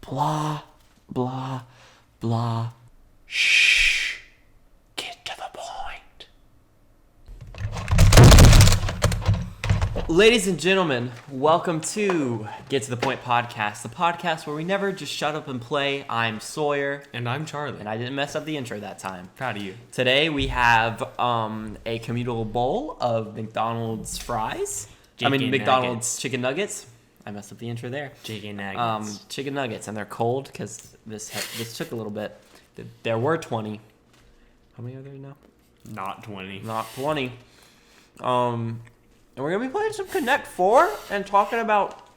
Blah, blah, blah. Shh. Get to the point. Ladies and gentlemen, welcome to Get to the Point podcast, the podcast where we never just shut up and play. I'm Sawyer. And I'm Charlie. And I didn't mess up the intro that time. Proud of you. Today we have a communal bowl of McDonald's fries. McDonald's chicken nuggets. I messed up the intro there. Chicken nuggets. Chicken nuggets, and they're cold because this took a little bit. There were 20. How many are there now? Not 20. Not 20. And we're gonna be playing some Connect 4 and talking about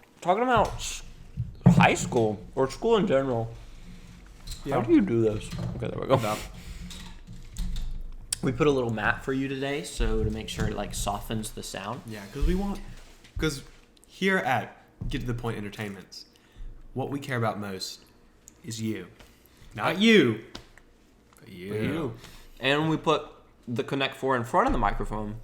high school or school in general. Yeah. How do you do this? Okay, there we go. We put a little mat for you today, so to make sure it like softens the sound. Yeah, because here at Get to the Point Entertainments, what we care about most is you. Not you, but you. And we put the Connect 4 in front of the microphone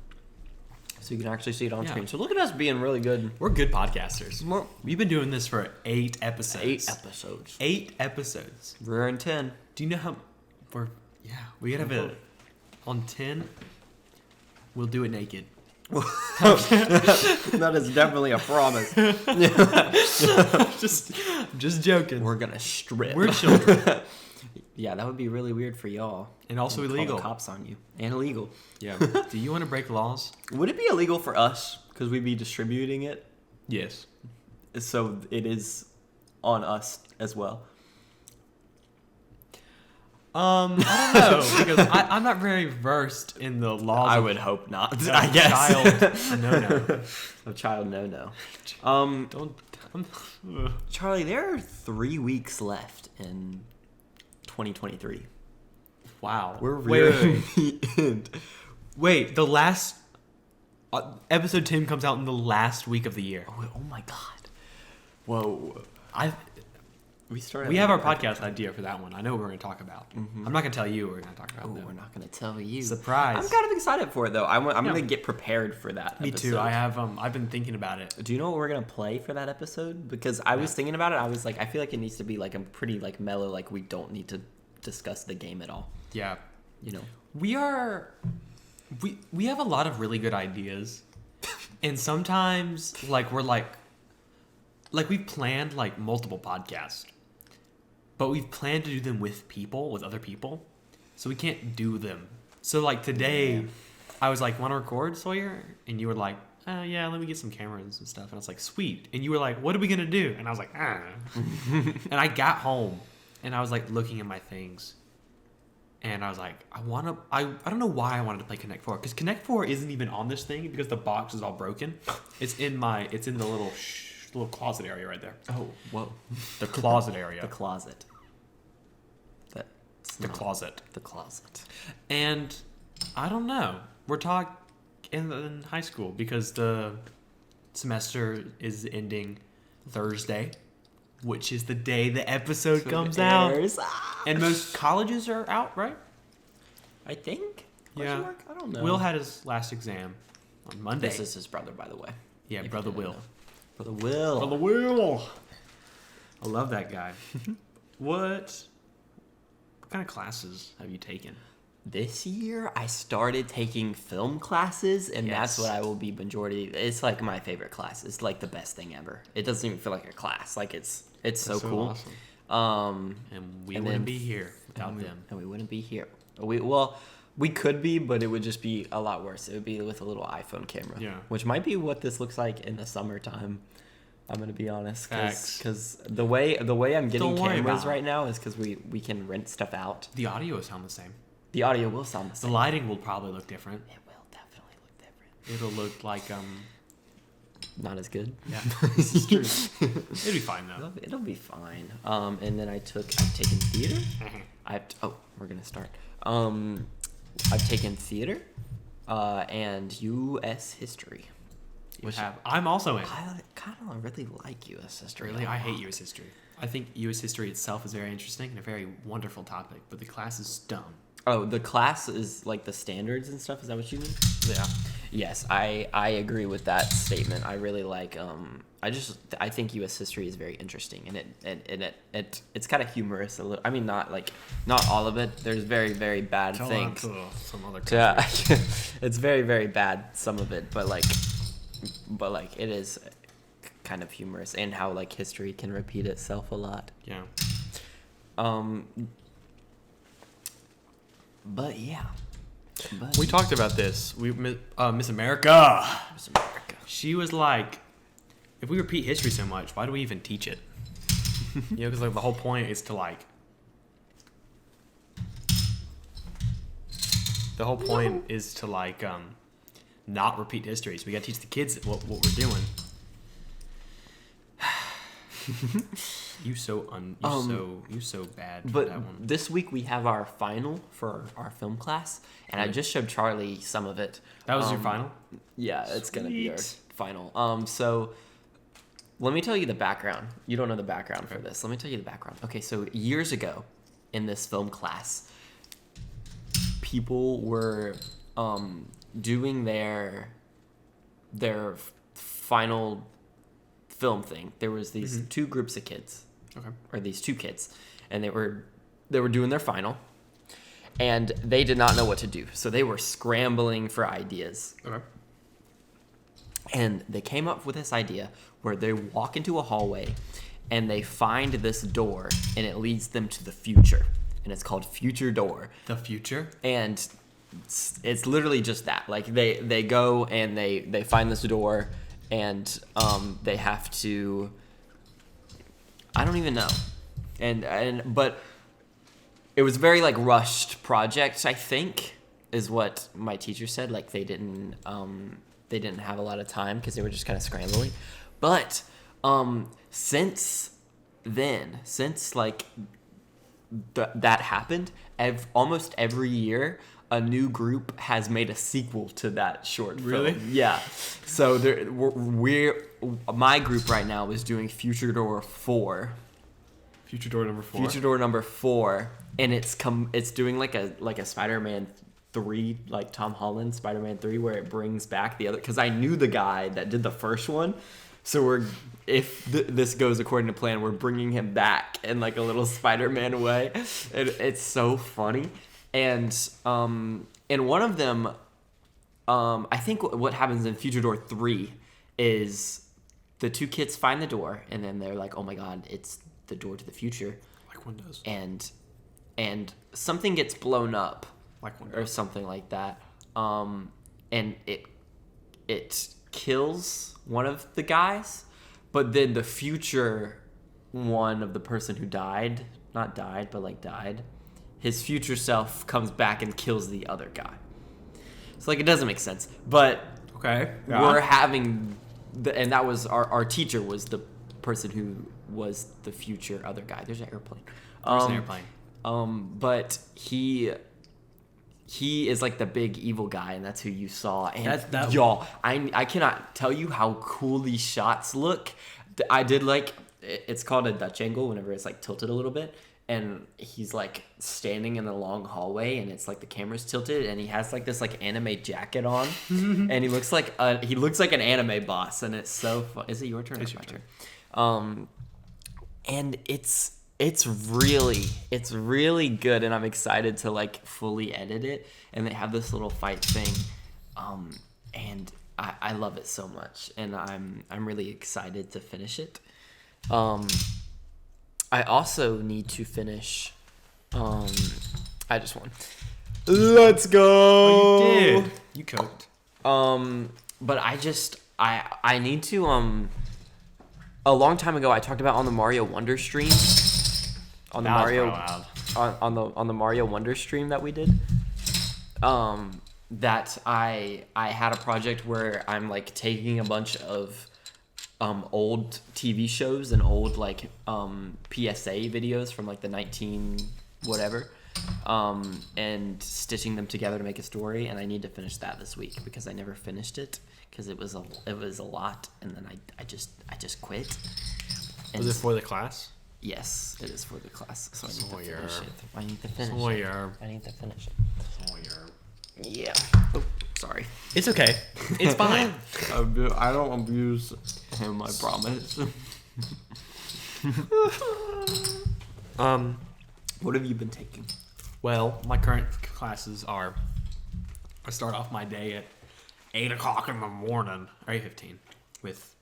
so you can actually see it on screen. So look at us being really good. We're good podcasters. We've been doing this for 8 episodes. 8 episodes. 8 episodes. We're in 10. Do you know how we gotta have it on 10? We'll do it naked. That is definitely a promise. just joking. We're gonna strip. We're children. Yeah, that would be really weird for y'all. And also Call illegal. the cops on you. And illegal. Yeah. Do you want to break laws? Would it be illegal for us because we'd be distributing it? Yes. So it is on us as well. I don't know because I'm not very versed in the laws. I would hope not. I guess. Child no. No. Charlie, there are 3 weeks left in 2023. Wow. We're really the end. Wait, the last episode 10 comes out in the last week of the year. Oh my god. Whoa. We have our podcast idea for that one. I know what we're going to talk about. Mm-hmm. I'm not going to tell you what we're going to talk about. We're not going to tell you. Surprise. I'm kind of excited for it though. I'm going to get prepared for that. Me episode. too. I've been thinking about it. Do you know what we're going to play for that episode? Because I was thinking about it. I was like, I feel like it needs to be like a pretty like mellow. Like we don't need to discuss the game at all. Yeah. You know. We have a lot of really good ideas, and sometimes like we're like we've planned like multiple podcasts. But we've planned to do them with other people. So we can't do them. So like today, I was like, want to record, Sawyer? And you were like, yeah, let me get some cameras and stuff. And I was like, sweet. And you were like, what are we going to do? And I was like, And I got home and I was like looking at my things. And I was like, I don't know why I wanted to play Connect 4. Because Connect 4 isn't even on this thing because the box is all broken. It's in the little closet area right there. Oh, whoa. The closet area. The closet. The closet. The closet. And I don't know. We're talking in high school because the semester is ending Thursday, which is the day the episode comes out. And most colleges are out, right? I think. Yeah. I don't know. Will had his last exam on Monday. This is his brother, by the way. Yeah, Brother Will. Brother Will. Brother Will. I love that guy. What kind of classes have you taken? This year, I started taking film classes, and that's what I will be majority. It's like my favorite class. It's like the best thing ever. It doesn't even feel like a class. Like it's so cool. Awesome. And we wouldn't be here without them. And we wouldn't be here. We could be, but it would just be a lot worse. It would be with a little iPhone camera. Yeah. Which might be what this looks like in the summertime. I'm gonna be honest, because the way I'm getting cameras right now is because we can rent stuff out. The audio will sound the same. The audio will sound the same. The lighting will probably look different. It will definitely look different. It'll look like not as good. Yeah, this is true. It'll be fine though. It'll be fine. And then I've taken theater. We're gonna start. I've taken theater, and U.S. history. I'm also in. I kind of really like U.S. history. Really, I hate U.S. history. I think U.S. history itself is very interesting and a very wonderful topic, but the class is dumb. Oh, the class is like the standards and stuff. Is that what you mean? Yes, I agree with that statement. I really like I think U.S. history is very interesting, and it's kind of humorous a little. I mean, not all of it. There's very, very bad things. Tell that to some other Yeah, country. it's very, very bad, some of it, but it is kind of humorous, and how like history can repeat itself a lot. Yeah. But yeah. We talked about this. Miss America. Miss America. She was like, if we repeat history so much, why do we even teach it? Because like the whole point is to like. The whole point is to like not repeat history. So we gotta teach the kids what we're doing. You so bad for but that one. this week we have our final for our film class, and I just showed Charlie some of it. That was your final? Yeah, it's gonna be our Sweet. final. So let me tell you the background. You don't know the background for this. Let me tell you the background. Okay, so years ago in this film class, people were doing their final film thing. There was these two groups of kids. Okay. Or these two kids, and they were doing their final, and they did not know what to do, so they were scrambling for ideas. Okay. And they came up with this idea where they walk into a hallway and they find this door, and it leads them to the future, and it's called Future Door. The future? And it's literally just that. Like they go and they find this door, and they have to, I don't even know. But it was very like rushed project, I think, is what my teacher said. Like they didn't have a lot of time because they were just kind of scrambling. But since like that happened, almost every year a new group has made a sequel to that short film. Really? Yeah. So my group right now is doing Future Door 4. Future Door number 4? Future Door number 4, and it's doing like a Spider-Man 3, like Tom Holland Spider-Man 3, where it brings back the other, because I knew the guy that did the first one. So if this goes according to plan, we're bringing him back in like a little Spider-Man way. It's so funny. And in one of them, I think what happens in Future Door 3 is the two kids find the door, and then they're like, oh my god, it's the door to the future. Like one does. And something gets blown up. Like one or does. something like that. And it kills one of the guys, but then the future one of the person who died, his future self comes back and kills the other guy. So like it doesn't make sense, but okay, we're having and that was our teacher was the person who was the future other guy. There's an airplane. There's an airplane. But he is like the big evil guy, and that's who you saw. And y'all, I cannot tell you how cool these shots look. I did like, it's called a Dutch angle whenever it's like tilted a little bit, and he's like standing in a long hallway, and it's like the camera's tilted, and he has like this like anime jacket on, and he looks like an anime boss, and it's so fun. Is it your turn? It's my turn. And it's really good, and I'm excited to like fully edit it. And they have this little fight thing, and I love it so much, and I'm really excited to finish it. I also need to finish. I just won. Let's go. Oh, you did. You coped. But I need to A long time ago, I talked about on the Mario Wonder stream. On the on the Mario Wonder stream that we did, that I had a project where I'm like taking a bunch of old TV shows and old like PSA videos from like the 19 whatever, and stitching them together to make a story. And I need to finish that this week because I never finished it because it was a lot, and then I just quit. And was it for the class? Yes, it is for the class, so I need to finish it. Sawyer. I need to finish it. Yeah. Oh, sorry. It's okay. It's fine. I don't abuse him, I promise. What have you been taking? Well, my current classes are. I start off my day at 8 o'clock in the morning, or 8:15, with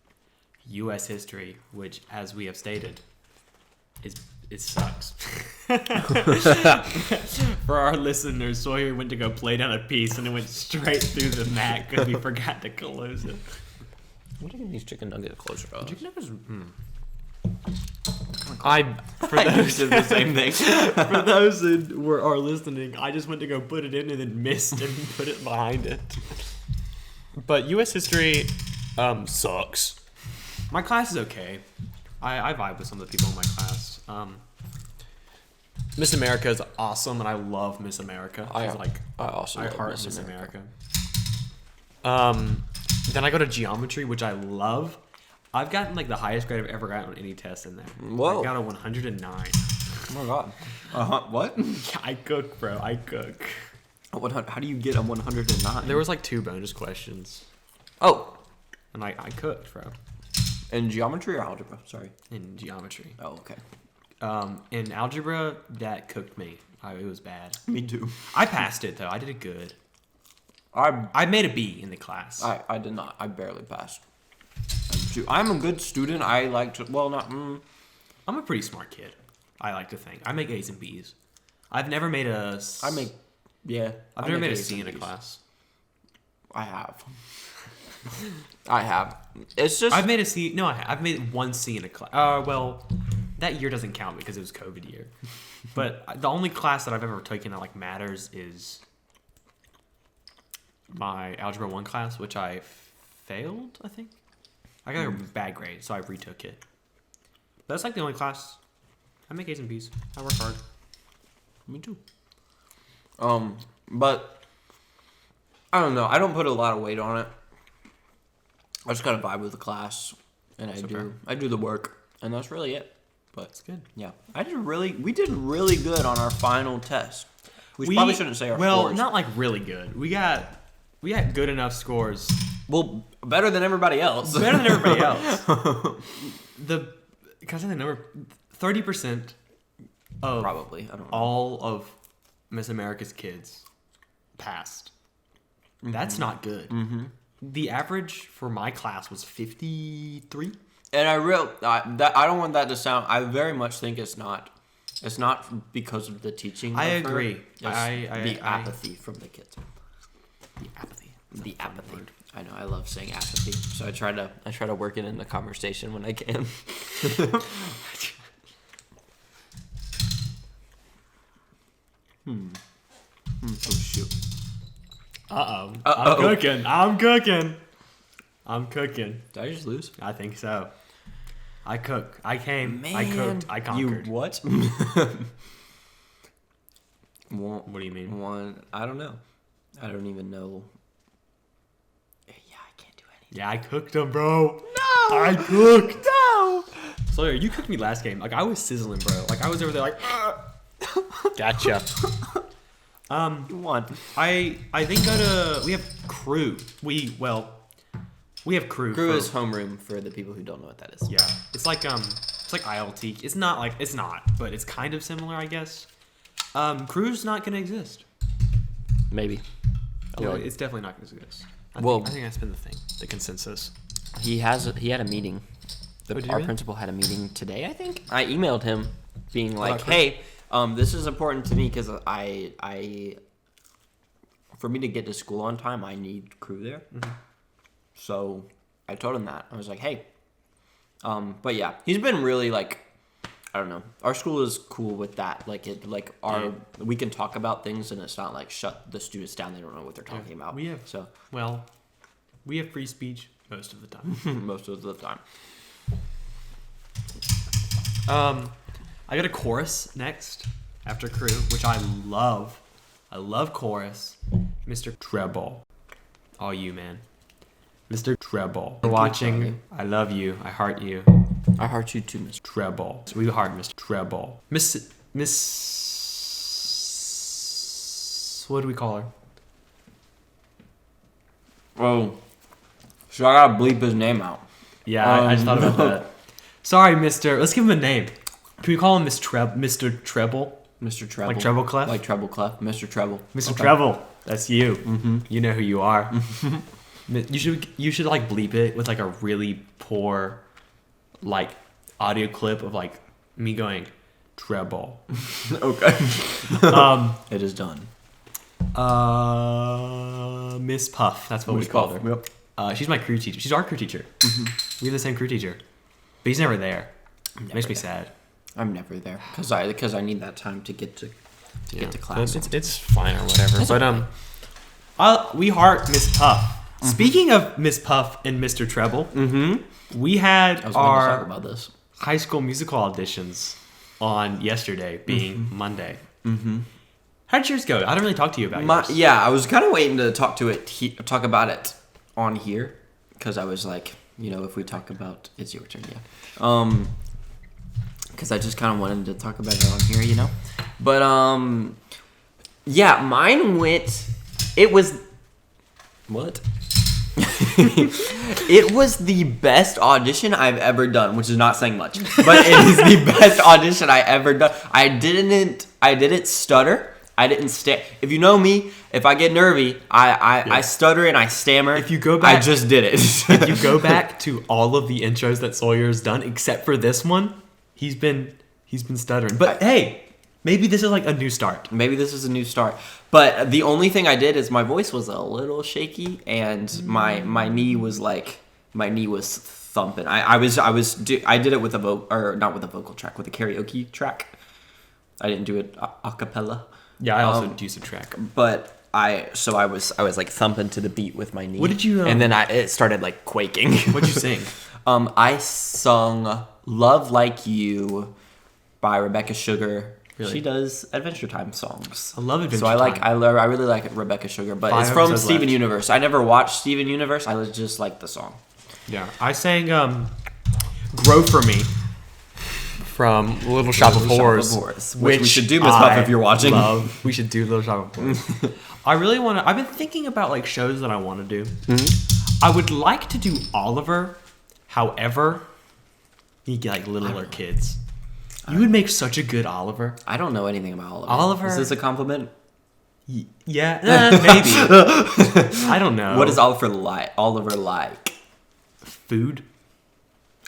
U.S. history, which, as we have stated, it sucks. For our listeners, Sawyer went to go play down a piece and it went straight through the mat because we forgot to close it. I'm taking these chicken nuggets closer to us. Chicken nuggets. For those did the same thing. For those who are listening, I just went to go put it in and then missed and put it behind it. But U.S. history sucks. My class is okay. I vibe with some of the people in my class. Miss America is awesome, and I love Miss America. I heart love Miss America. Then I go to geometry, which I love. I've gotten like the highest grade I've ever gotten on any test in there. Whoa. I got a 109. Oh my god. What? I cook, bro. I cook. How do you get a 109? There was like 2 bonus questions. Oh. And I cooked, bro. In geometry or algebra? Sorry. In geometry. Oh, okay. In algebra, that cooked me. It was bad. Me too. I passed it, though. I did it good. I I made a B in the class. I did not. I barely passed. I'm a good student. I like to. Well, not. I'm a pretty smart kid. I like to think. I make A's and B's. I've never made a. Yeah. I've never made a C in a class. I have. I have. It's just. I've made a C. No, I've made 1 C in a class. Well, that year doesn't count because it was COVID year. But the only class that I've ever taken that like matters is my Algebra 1 class, which I failed, I think. I got a bad grade, so I retook it. That's like the only class. I make A's and B's. I work hard. Me too. But I don't know. I don't put a lot of weight on it. I just gotta vibe with the class, and I do the work, and that's really it. But It's good. Yeah, we did really good on our final test. We probably shouldn't say our scores. Not like really good. We got good enough scores. Well, better than everybody else. Better than everybody else. Can I say the number? 30% of Probably. I don't know. all of Miss America's kids passed. Mm-hmm. That's not good. Mm-hmm. The average for my class was 53. And I don't want that to sound. I very much think it's not. It's not because of the teaching. I agree. The apathy from the kids. The apathy. The apathy. I know. I love saying apathy, so I try to work it in the conversation when I can. Oh shoot. I'm cooking. Did I just lose? I think so. I cook. I came. Man, I cooked. I conquered. You what? What do you mean? I don't know. I don't even know. Yeah, I can't do anything. Yeah, I cooked them, bro. No! I cooked. No! Sawyer, you cooked me last game. Like, I was sizzling, bro. Like, I was over there like, gotcha. You won. I think we have crew. We have crew. Crew is homeroom for the people who don't know what that is. Yeah. It's like ILT. It's not, but it's kind of similar, I guess. Crew's not gonna exist. Maybe. No, it's definitely not gonna exist. I think that's been the consensus. He had a meeting. Our principal had a meeting today, I think. I emailed him being like, hey, this is important to me because for me to get to school on time, I need crew there. Mm-hmm. So I told him that. I was like, hey. But yeah, he's been really like, I don't know. Our school is cool with that. We can talk about things and it's not like shut the students down. They don't know what they're talking about. We have free speech most of the time. Most of the time. I got a chorus next after crew, which I love. I love chorus. Mr. Treble. All you, man. Mr. Treble. For watching, I love you. I heart you. I heart you too, Mr. Treble. So we heart Mr. Treble. Miss. What do we call her? Oh, so I gotta bleep his name out. Yeah, I just thought about that. Sorry, Mister. Let's give him a name. Can we call him Mr. Treble? Mr. Treble. Like Treble Clef? Like Treble Clef. Mr. Treble. Mr. Okay. Treble. That's you. Mm-hmm. You know who you are. You should like bleep it with like a really poor like audio clip of like me going treble. Okay. It is done. Miss Puff. That's what we called her. Yep. She's my crew teacher. She's our crew teacher. Mm-hmm. We have the same crew teacher, but he's never there. Makes me sad. I'm never there because I need that time to get to get to class. It's fine or whatever. But we heart Miss Puff. Mm-hmm. Speaking of Miss Puff and Mr. Treble, we had our talk about this. High School Musical auditions on yesterday, being Monday. Mm-hmm. How did yours go? I didn't really talk to you about yours. Yeah, I was kind of waiting to talk about it on here because I was like, if we talk about it's your turn, yeah. Because I just kind of wanted to talk about it on here, But yeah, mine went. It was what? It was the best audition I've ever done, which is not saying much, but it is the best audition I ever done. I didn't stutter. I didn't If you know me, if I get nervy, I stutter and I stammer. If you go back, I just did it. If you go back to all of the intros that Sawyer's done, except for this one, he's been stuttering. But hey, maybe this is like a new start. Maybe this is a new start. But the only thing I did is my voice was a little shaky and my knee was thumping. I did it with not with a vocal track, with a karaoke track. I didn't do it a cappella. Yeah, I also used a track. But I was like thumping to the beat with my knee. What did you? And then it started like quaking. What'd you sing? I sung "Love Like You" by Rebecca Sugar. Really? She does Adventure Time songs. I love Adventure Time. So I really like Rebecca Sugar, but it's from Steven Universe. I never watched Steven Universe. I just like the song. Yeah, I sang "Grow for Me" from Little Shop of Horrors, which we should do, Miss Puff, if you're watching. We should do Little Shop of Horrors. I really want to. I've been thinking about like shows that I want to do. Mm-hmm. I would like to do Oliver. However, you get like littler kids. You would make such a good Oliver. I don't know anything about Oliver. Oliver. Is this a compliment? Yeah, maybe. I don't know. What is Oliver like? Food.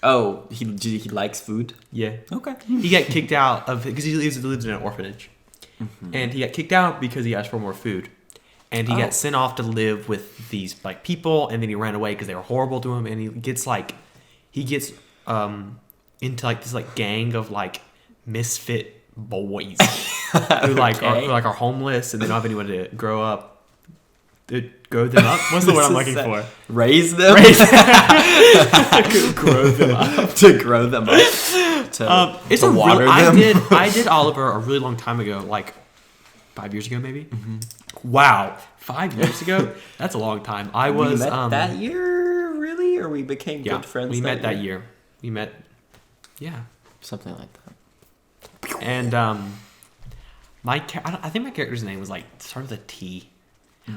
Oh, he likes food? Yeah. Okay. He got kicked out of because he lives in an orphanage, and he got kicked out because he asked for more food, and he got sent off to live with these like people, and then he ran away because they were horrible to him, and he gets into like this like gang of like misfit boys who like are homeless and they don't have anyone to grow them up. What's the word I'm looking for? Raise them. Grow them up. To grow them up. To water them. I did Oliver a really long time ago, like 5 years ago maybe. Mm-hmm. Wow, 5 years ago? That's a long time. We met that year, really, or we became good friends. We met that year. We met. Yeah, something like that. And I think my character's name was like started with a T.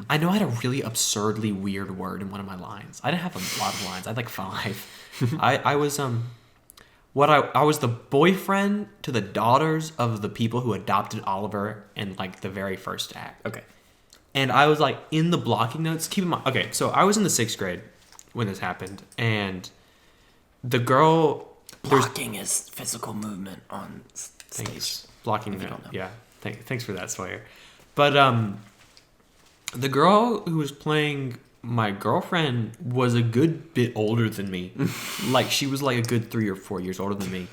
I know I had a really absurdly weird word in one of my lines. I didn't have a lot of lines. I had like 5. I was I was the boyfriend to the daughters of the people who adopted Oliver in like the very first act. Okay. And I was like in the blocking notes. Keep in mind. Okay, so I was in the 6th grade when this happened, and the girl. Blocking is physical movement on stage. Thanks. Blocking note. Yeah. Thanks for that, Sawyer. But the girl who was playing my girlfriend was a good bit older than me. Like she was like a good 3 or 4 years older than me.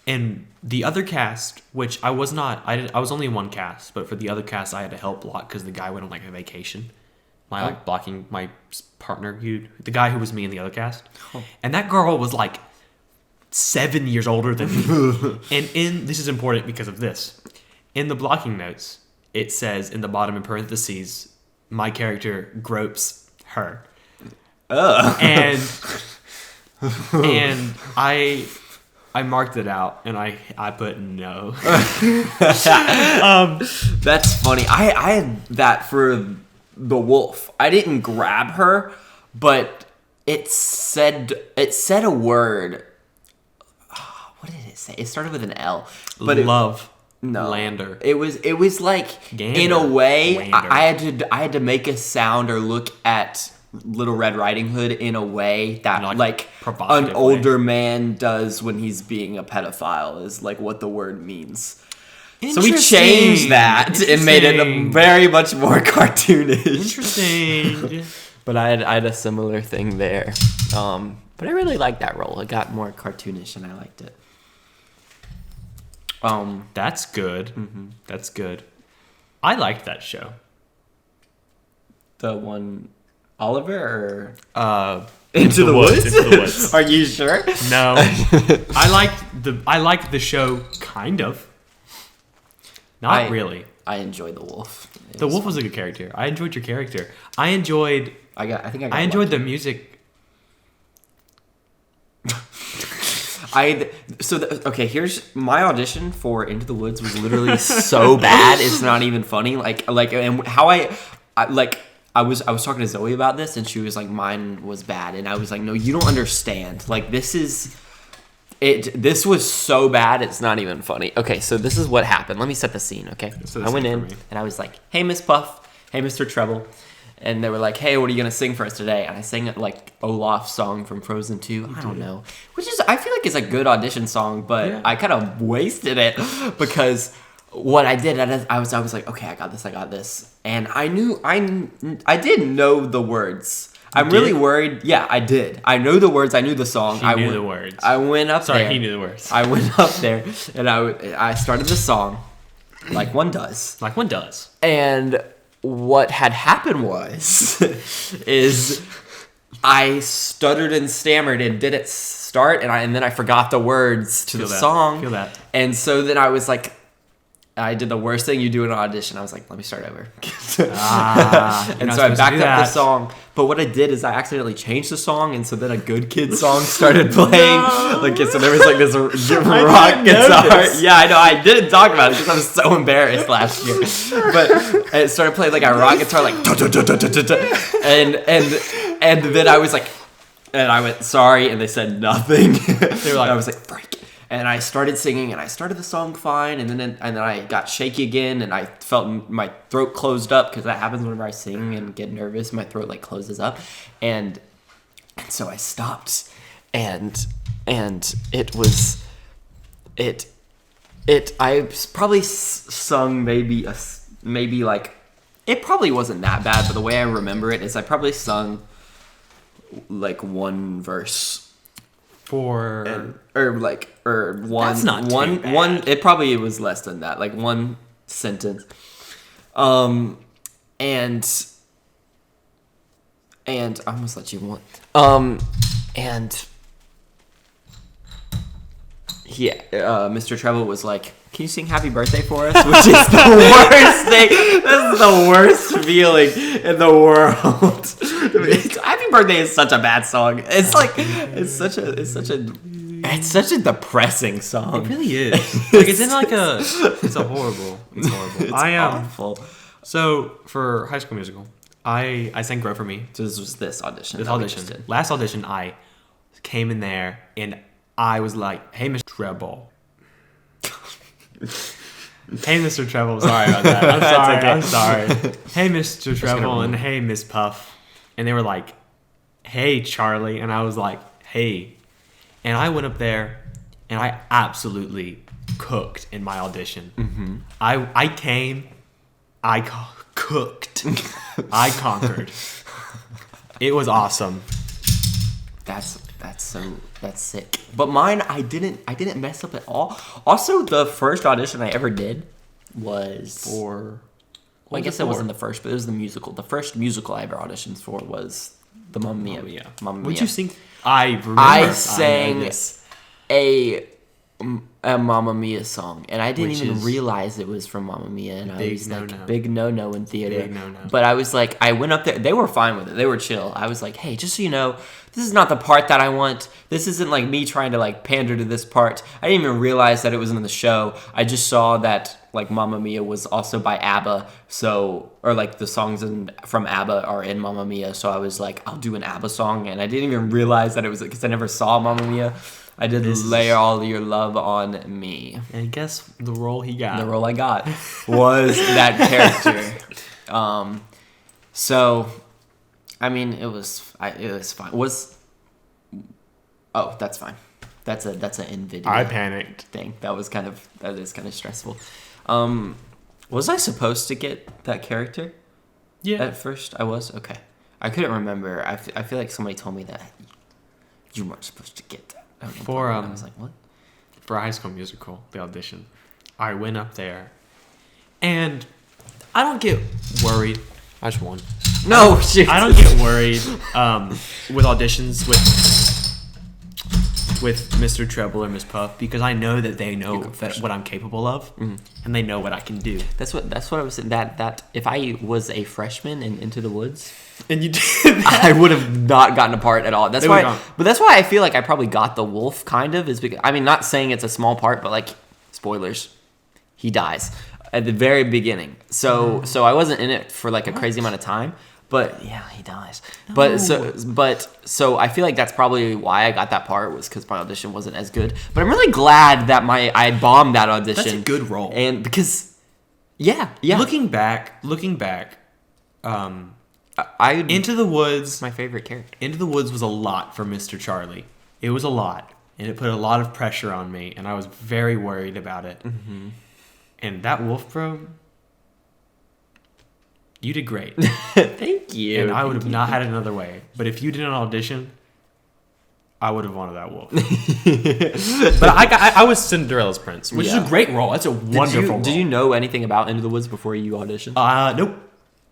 And the other cast, which I was not, I was only in one cast, but for the other cast I had to help block because the guy went on like a vacation. Blocking my partner, the guy who was me in the other cast, and that girl was like 7 years older than me. And this is important because of this. In the blocking notes, it says in the bottom in parentheses, my character gropes her. And I marked it out and I put no. That's funny. I had that for the wolf. I didn't grab her. but it said a word. What did it say? It started with an L. But Love. No. Lander. It was like Gander. in a way Lander. I had to make a sound or look at Little Red Riding Hood in a way that like an provocative older man does when he's being a pedophile is like what the word means. So we changed that and made it very much more cartoonish. Interesting. But I had a similar thing there. But I really liked that role. It got more cartoonish and I liked it. That's good. Mm-hmm. That's good. I liked that show. The one Oliver or Into the Woods. Into the Woods. Are you sure? No. I liked the show kind of. Not really. I enjoyed the wolf. The wolf was a good character. I enjoyed your character. I enjoyed the music. Okay, here's my audition for Into the Woods was literally so bad it's not even funny. And how I was talking to Zoe about this and she was like mine was bad and I was like no, you don't understand. Like this was so bad it's not even funny. Okay, so this is what happened. Let me set the scene, okay? I went in and I was like, "Hey Miss Puff, hey Mr. Treble." And they were like, "Hey, what are you gonna sing for us today?" And I sang like Olaf's song from Frozen 2. I don't know, which is I feel like is a good audition song, but I kind of wasted it because what I did, I was like, okay, I got this, and I did know the words. I'm really worried. Yeah, I did. I know the words. I knew the song. I knew the words. I went up there. Sorry, he knew the words. I went up there and I started the song like one does. Like one does. And what had happened is I stuttered and stammered and didn't start and then I forgot the words to the song. Feel that. And so then I was like, I did the worst thing you do in an audition. I was like, let me start over. And so I backed up the song. But what I did is I accidentally changed the song, and so then a Good Kid song started playing. So there was like this rock guitar. Yeah, I know. I didn't talk about it because I was so embarrassed last year. But it started playing like a rock guitar, like and then I was like, and I went sorry, and they said nothing. They were like, I was like, freak. And I started singing, and I started the song fine, and then I got shaky again, and I felt my throat closed up because that happens whenever I sing and get nervous. My throat like closes up, and so I stopped, and it was I probably sung maybe like it probably wasn't that bad, but the way I remember it is I probably sung like one verse. One. That's not too bad. One. It probably was less than that, like one sentence. And I almost let you want. And yeah, Mr. Treble was like, "Can you sing Happy Birthday for us?" Which is the worst thing. This is the worst feeling in the world. Happy Birthday is such a bad song. It's like it's such a depressing song. It really is. Like it's horrible. It's awful. So for High School Musical, I sang "Grow for Me." So this was this audition. Last audition, I came in there and I was like, "Hey, Mr. Treble." Hey, Mr. Treble. Sorry about that. I'm sorry. Hey, Mr. Treble, and hey, Miss Puff. And they were like, "Hey, Charlie." And I was like, "Hey." And I went up there, and I absolutely cooked in my audition. Mm-hmm. I came, I cooked, I conquered. It was awesome. That's sick. But mine, I didn't mess up at all. Also, the first audition I ever did was for. Well, I guess it wasn't the first, but it was the musical. The first musical I ever auditioned for was the Mamma Mia. What'd you sing? I remember. I sang a Mamma Mia song, and I didn't Which even is realize it was from Mamma Mia, and I big was like, no-no. big no in theater. Big no-no. But I was like, I went up there. They were fine with it. They were chill. I was like, hey, just so you know, this is not the part that I want. This isn't like me trying to like pander to this part. I didn't even realize that it was in the show. I just saw that like Mamma Mia was also by ABBA, or like the songs from ABBA are in Mamma Mia. So I was like, I'll do an ABBA song, and I didn't even realize that it was because I never saw Mamma Mia. I did Lay All Your Love on Me. And guess the role he got? The role I got was that character. So, I mean, it was fine. That's fine. That's an NVIDIA. I panicked. Thing. That is kind of stressful. Was I supposed to get that character? Yeah. At first, I was? Okay. I couldn't remember. I feel like somebody told me that you weren't supposed to get that. I was like, what? For High School Musical, the audition, I went up there, and I don't get worried. I just won. No, shoot. I don't get worried with auditions with Mr. Treble or Miss Puff, because I know that they know what I'm capable of, and they know what I can do. That's what I was saying. That if I was a freshman in Into the Woods, And you did that. I would have not gotten a part at all. That's They why. would've gone. But that's why I feel like I probably got the wolf. Kind of is because I mean, not saying it's a small part, but like spoilers, he dies at the very beginning. So I wasn't in it for like a crazy amount of time. But yeah, he dies. No. But so I feel like that's probably why I got that part, was because my audition wasn't as good. But I'm really glad that I bombed that audition. That's a good role. And because yeah. Looking back, Into the Woods, my favorite character. Into the Woods was a lot for Mr. Charlie. It was a lot, and it put a lot of pressure on me, and I was very worried about it. Mm-hmm. And that wolf, bro, you did great. Thank you. And I would have not had it another way. But if you did an audition, I would have wanted that wolf. But I was Cinderella's prince, which is a great role. That's a wonderful role. Did you know anything about Into the Woods before you auditioned? Nope.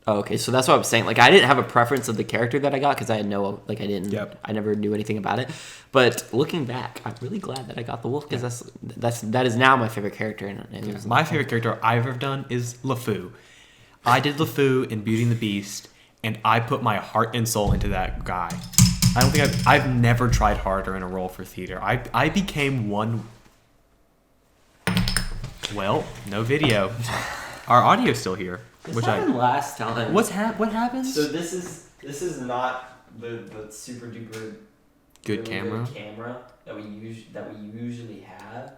Oh, okay, so that's what I was saying. Like, I didn't have a preference of the character that I got because I I never knew anything about it. But looking back, I'm really glad that I got the wolf because that is now my favorite character. And it was My favorite character I've ever done is LeFou. I did LeFou in Beauty and the Beast, and I put my heart and soul into that guy. I don't think I've never tried harder in a role for theater. I became one. Well, no video. Our audio's still here. This happened last time. What happens? So this is not the super duper Good camera that we usually have.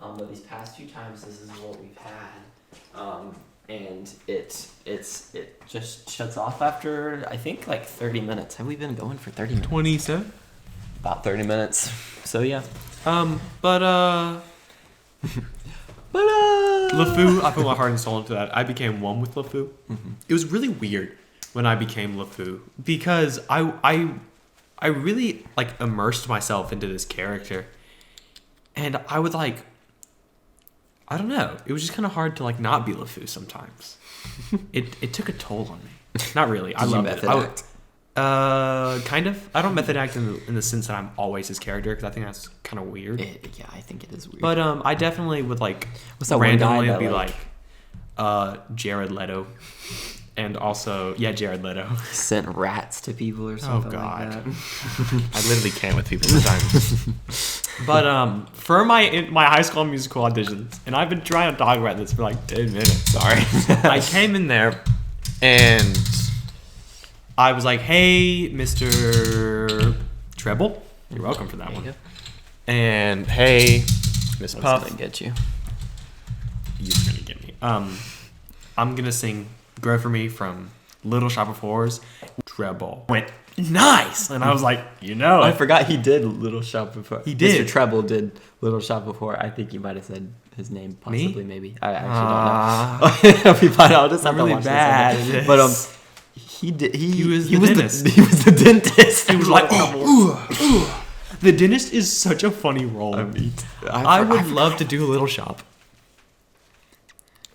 But these past few times, this is what we've had. And it just shuts off after I think like 30 minutes. Have we been going for 30 minutes? 27. About 30 minutes. So yeah. LeFou, I put my heart and soul into that. I became one with LeFou. Mm-hmm. It was really weird when I became LeFou because I really like immersed myself into this character, and I would like, I don't know. It was just kind of hard to like not be LeFou sometimes. It took a toll on me. Not really. I loved it. Act? Kind of. I don't method act in the sense that I'm always his character because I think that's kind of weird. Yeah, I think it is weird. But I definitely would like What's that one guy randomly that, be like Jared Leto, and also Jared Leto sent rats to people or something. Oh God, like that. I literally can't with people sometimes. But for my High School Musical auditions, and I've been trying to talk about this for like 10 minutes. Sorry, I came in there and I was like, "Hey, Mr. Treble, you're welcome for that one." Go. And hey, Miss Puff, gonna get you. You're gonna get me. I'm gonna sing "Grow for Me" from Little Shop of Horrors. Treble went nice, and I was like, I forgot he did Little Shop of Horrors. He did. Mr. Treble did Little Shop of Horrors. I think you might have said his name, possibly, maybe. I actually don't know. It'll be fine. I'll just have to really watch bad this. at But he did. He was the dentist. He was the dentist. He was like, the dentist is such a funny role. I would love to do Little Shop.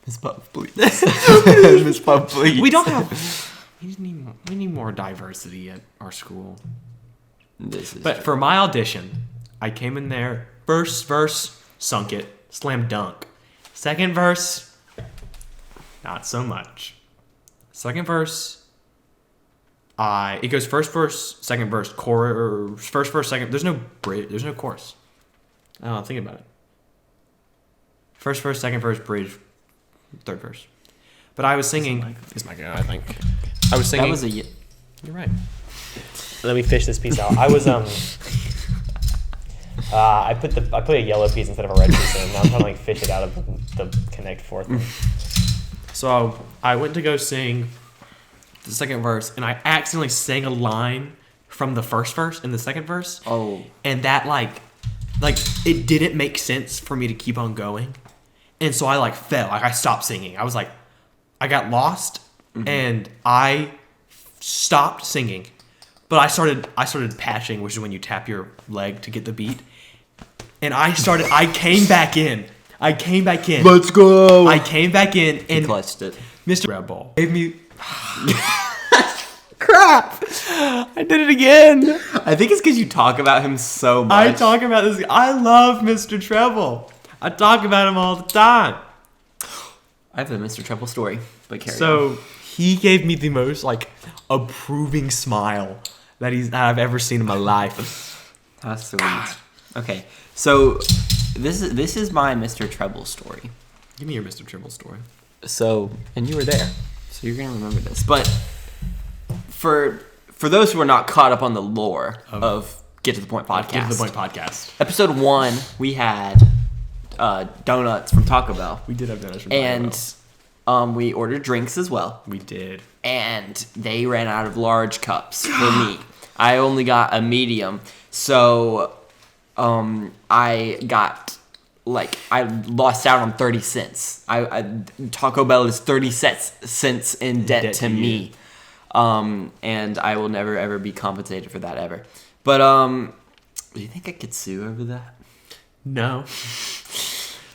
Miss Puff, please. Miss Puff, please. We don't have. We need more diversity at our school. This is But for my audition, I came in there first verse, sunk it, slam dunk. Second verse, not so much. Second verse, it goes first verse, second verse, chorus, first verse, second. There's no bridge. There's no chorus. I don't know. Think about it. First verse, second verse, bridge, third verse. But I was singing. It's my go, I think. I was singing. That was You're right. Let me fish this piece out. I was I put a yellow piece instead of a red piece in. Now I'm trying to like fish it out of the connect fourth. So I went to go sing the second verse, and I accidentally sang a line from the first verse in the second verse. Oh. And that like it didn't make sense for me to keep on going, and so I like fell. Like I stopped singing. I was like, I got lost, and I stopped singing. But I started patching, which is when you tap your leg to get the beat. And I came back in. Let's go. I came back in and clutched it. Mr. Red Ball gave me crap. I did it again. I think it's because you talk about him so much. I talk about this. I love Mr. Treble. I talk about him all the time. I have a Mr. Treble story, but carry on. So he gave me the most like approving smile that I've ever seen in my life. That's sweet. Okay, so this is my Mr. Treble story. Give me your Mr. Treble story. So, and you were there, so you're gonna remember this. But for those who are not caught up on the lore of Get to the Point podcast, Get to the Point podcast. Episode 1, we had donuts from Taco Bell. We did have donuts from Taco Bell. And we ordered drinks as well. We did. And they ran out of large cups for me. I only got a medium. So I got, I lost out on 30 cents. Taco Bell is 30 cents in debt to me. And I will never, ever be compensated for that, ever. But do you think I could sue over that? No.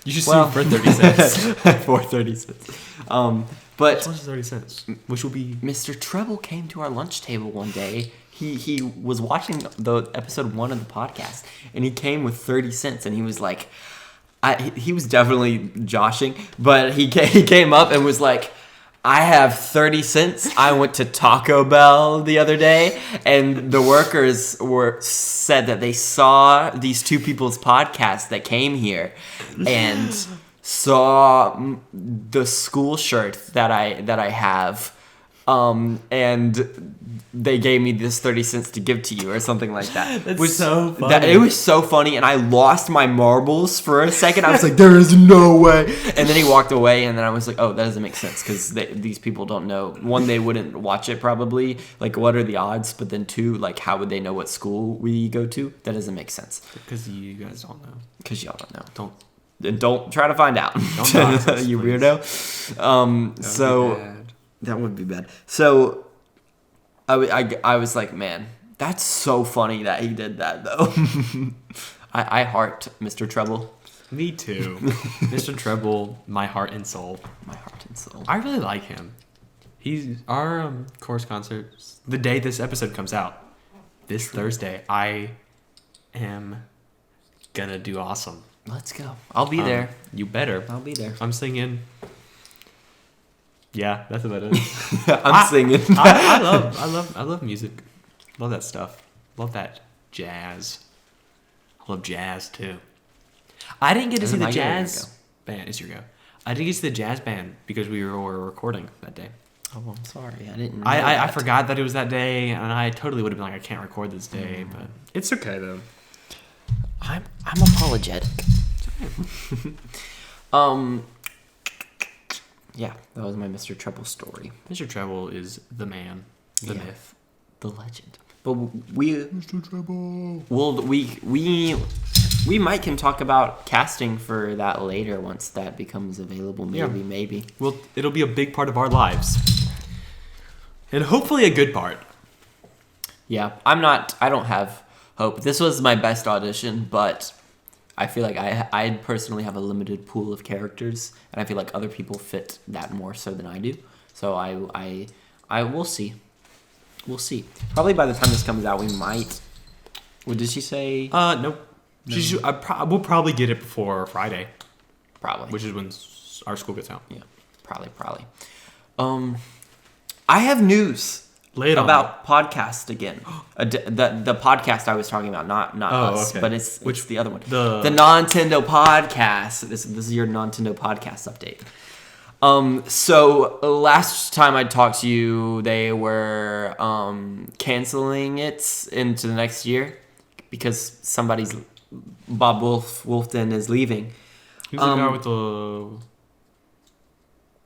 You should sue for 30 cents. For 30 cents. But 30 cents, which will be... Mr. Treble came to our lunch table one day. He was watching the episode 1 of the podcast, and he came with 30 cents, and he was like, he was definitely joshing, but he came up and was like, I have 30 cents. I went to Taco Bell the other day, and the workers said that they saw these two people's podcasts that came here, and saw the school shirt that I have, and they gave me this 30 cents to give to you or something like that. It was so funny. It was so funny, and I lost my marbles for a second. I was like, there is no way. And then he walked away, and then I was like, oh, that doesn't make sense, because these people don't know. One, they wouldn't watch it probably. Like, what are the odds? But then two, like, how would they know what school we go to? That doesn't make sense. Because you guys don't know. Because y'all don't know. Don't try to find out. Don't dox us, you please. weirdo. That would be bad. So I was like, man, that's so funny that he did that, though. I heart Mr. Treble. Me too. Mr. Treble, my heart and soul. My heart and soul. I really like him. He's our chorus concert. The day this episode comes out, this Thursday, I am gonna do awesome. Let's go. I'll be there. You better. I'll be there. I'm singing. Yeah, that's about it. I'm singing. I love music. Love that stuff. Love that jazz. I love jazz too. I didn't get to see the jazz band. It's your go. I didn't get to see the jazz band because we were recording that day. Oh, I'm sorry. I didn't. I forgot that it was that day, and I totally would have been like, I can't record this day, but it's okay though. I'm apologetic. Yeah, that was my Mr. Treble story. Mr. Treble is the man, the myth, the legend. But we Mr. Treble. Well, we might can talk about casting for that later once that becomes available. Maybe. Well, it'll be a big part of our lives, and hopefully a good part. Yeah, I don't have hope. This was my best audition, but I feel like I personally have a limited pool of characters, and I feel like other people fit that more so than I do. So I will see. We'll see. Probably by the time this comes out, we might. What did she say? Nope. We'll probably get it before Friday, Probably. which is when our school gets out. Yeah, probably. I have news Lay it on about podcast again. The podcast I was talking about, not us, okay. but it's the other one. The Nintendo podcast. This is your Nintendo podcast update. So last time I talked to you, they were canceling it into the next year because Bob Wolfden is leaving. Who's the guy with the?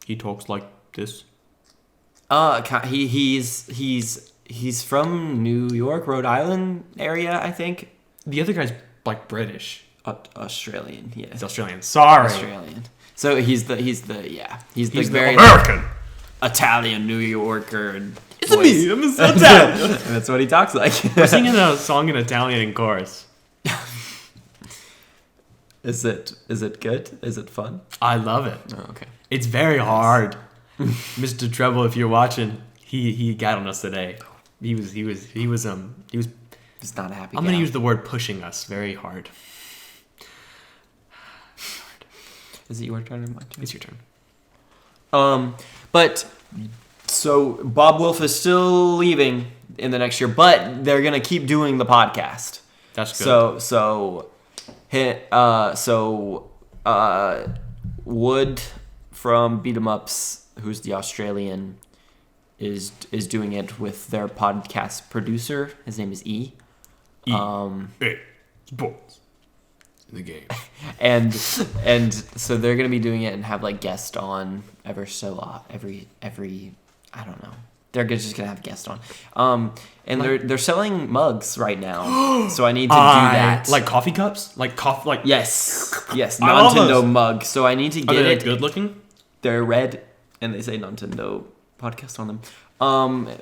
He talks like this. He's from New York, Rhode Island area, I think. The other guy's like British. Australian, yeah. He's Australian. Sorry. Australian. So he's the very American Italian New Yorker. And It's me. I'm Italian. That's what he talks like. We're singing a song in Italian in chorus. Is it good? Is it fun? I love it. Oh, okay. It's very hard. Mr. Treble, if you're watching, he got on us today. He was He's not a happy. I'm gonna use the word pushing us very hard. Is it your turn or my turn? It's your turn. But so Bob Wolf is still leaving in the next year, but they're gonna keep doing the podcast. That's good. So Wood from Beat 'em Ups, who's the Australian, is doing it with their podcast producer. His name is E. Sports in the game. and so they're gonna be doing it and have like guests on every I don't know. They're just gonna have guests on. And they're selling mugs right now, so I need to do that. Like coffee cups, like yes, I love Nintendo those. mug. So I need to Are get they it. good looking? They're red, and they say Nintendo podcast on them,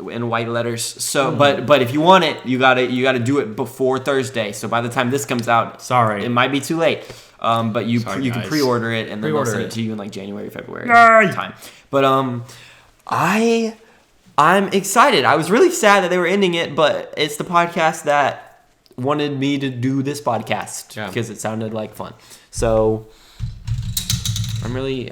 in white letters. So, but if you want it, you gotta do it before Thursday. So by the time this comes out, Sorry, it might be too late. But you Sorry, can guys. pre-order it, and then they'll send Pre-order it to you in like January, February Yay! time. But I'm excited. I was really sad that they were ending it, but it's the podcast that wanted me to do this podcast because it sounded like fun. So I'm really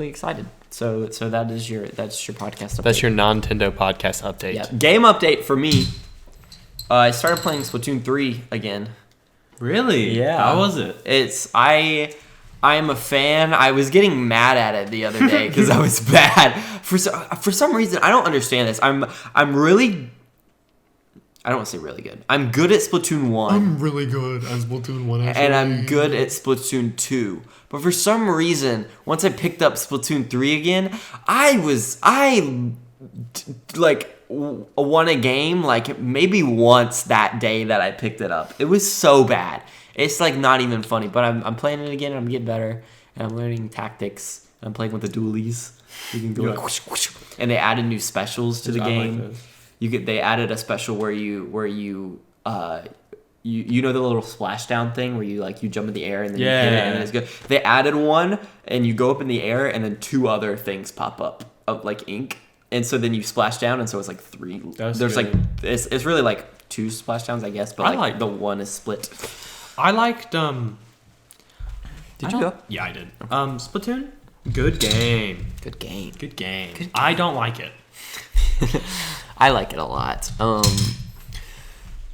excited. So that's your podcast update. That's your Nintendo podcast update. Yeah. Game update for me. I started playing Splatoon 3 again. Really? Yeah. How was it? I'm a fan. I was getting mad at it the other day because I was bad. For some reason, I don't understand this. I don't want to say really good. I'm good at Splatoon 1. I'm really good at Splatoon 1, actually. And I'm good at Splatoon 2. But for some reason, once I picked up Splatoon 3 again, I won a game like maybe once that day that I picked it up. It was so bad. It's like not even funny, but I'm playing it again and I'm getting better and I'm learning tactics. And I'm playing with the dualies. You can go like whoosh, whoosh. And they added new specials to the game. They added a special where you know the little splashdown thing where you jump in the air and then you hit it and then it's good. They added one and you go up in the air and then two other things pop up like ink. And so then you splash down and so it's like three. There's good. like it's really like two splashdowns, I guess, but like the one is split. I liked Did you go? Yeah, I did. Splatoon? Good game. Good game. I don't like it. I like it a lot.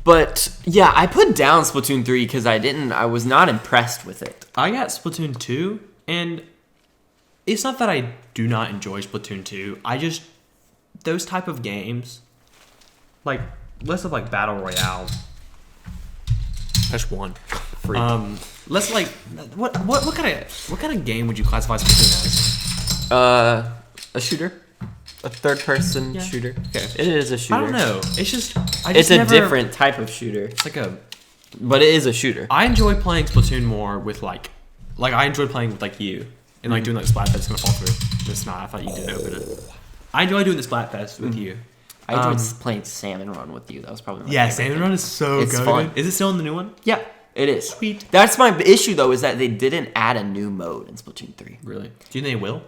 But yeah, I put down Splatoon 3 because I was not impressed with it. I got Splatoon 2, and it's not that I do not enjoy Splatoon 2. Those type of games, like less of like Battle Royale. That's one. Freak. Less like what kind of game would you classify Splatoon as? A shooter. A third-person shooter. Okay. It is a shooter. I don't know. It's just It's a different type of shooter. It's like but it is a shooter. I enjoy playing Splatoon more with like I enjoy playing with like you and like doing like Splatfest gonna fall through. It's not. I thought you did open it. I enjoy doing the Splatfest with you. I enjoyed playing Salmon Run with you. That was probably my favorite Salmon thing. Run is so It's good. fun. Is it still in the new one? Yeah, it is. Sweet. That's my issue though, is that they didn't add a new mode in Splatoon 3. Really? Do you think they will?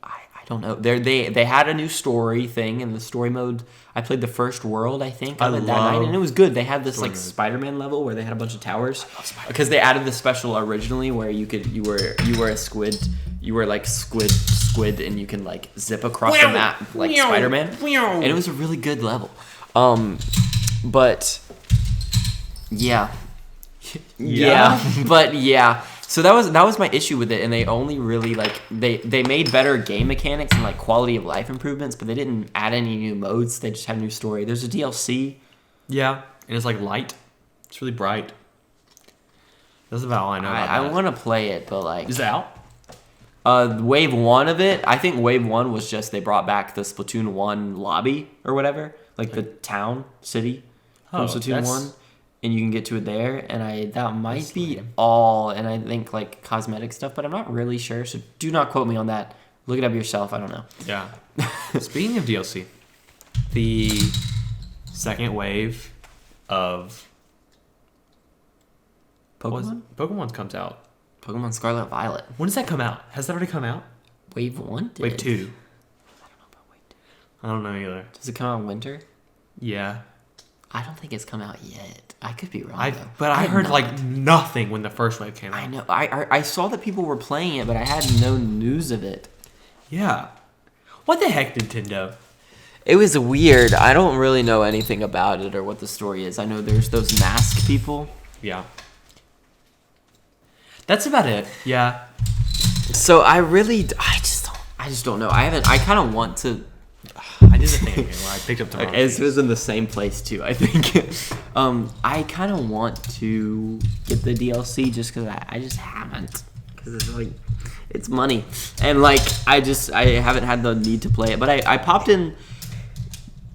I don't know. They had a new story thing in the story mode. I played the first world, I think, of it that night, and it was good. They had this like Spider-Man level where they had a bunch of towers because they added the special originally where you were a squid, you were like squid, and you can like zip across the map like Spider-Man, and it was a really good level. But yeah. But yeah. So that was my issue with it, and they only really like they made better game mechanics and like quality of life improvements, but they didn't add any new modes. They just had a new story. There's a DLC. Yeah, and it's like light. It's really bright. That's about all I know about that. I want to play it, but like, is it out? Wave 1 of it. I think Wave 1 was just they brought back the Splatoon 1 lobby or whatever, like the city from Splatoon 1. And you can get to it there, and that might be all, and I think like cosmetic stuff, but I'm not really sure, so do not quote me on that. Look it up yourself. I don't know. Yeah. Speaking of DLC, the second wave of Pokemon comes out. Pokemon Scarlet and Violet. When does that come out? Has that already come out? Wave 1 did. Wave 2. I don't know about Wave 2. I don't know either. Does it come out in winter? Yeah. I don't think it's come out yet. I could be wrong, though. But I heard like nothing when the first wave came out. I know. I saw that people were playing it, but I had no news of it. Yeah. What the heck, Nintendo? It was weird. I don't really know anything about it or what the story is. I know there's those mask people. Yeah. That's about it. Yeah. So I just don't know. I kind of want to. I did the thing again where I picked up the wrong It was in the same place too, I think. I kind of want to get the DLC just because I just haven't. Because it's like, it's money. And like, I haven't had the need to play it. But I popped in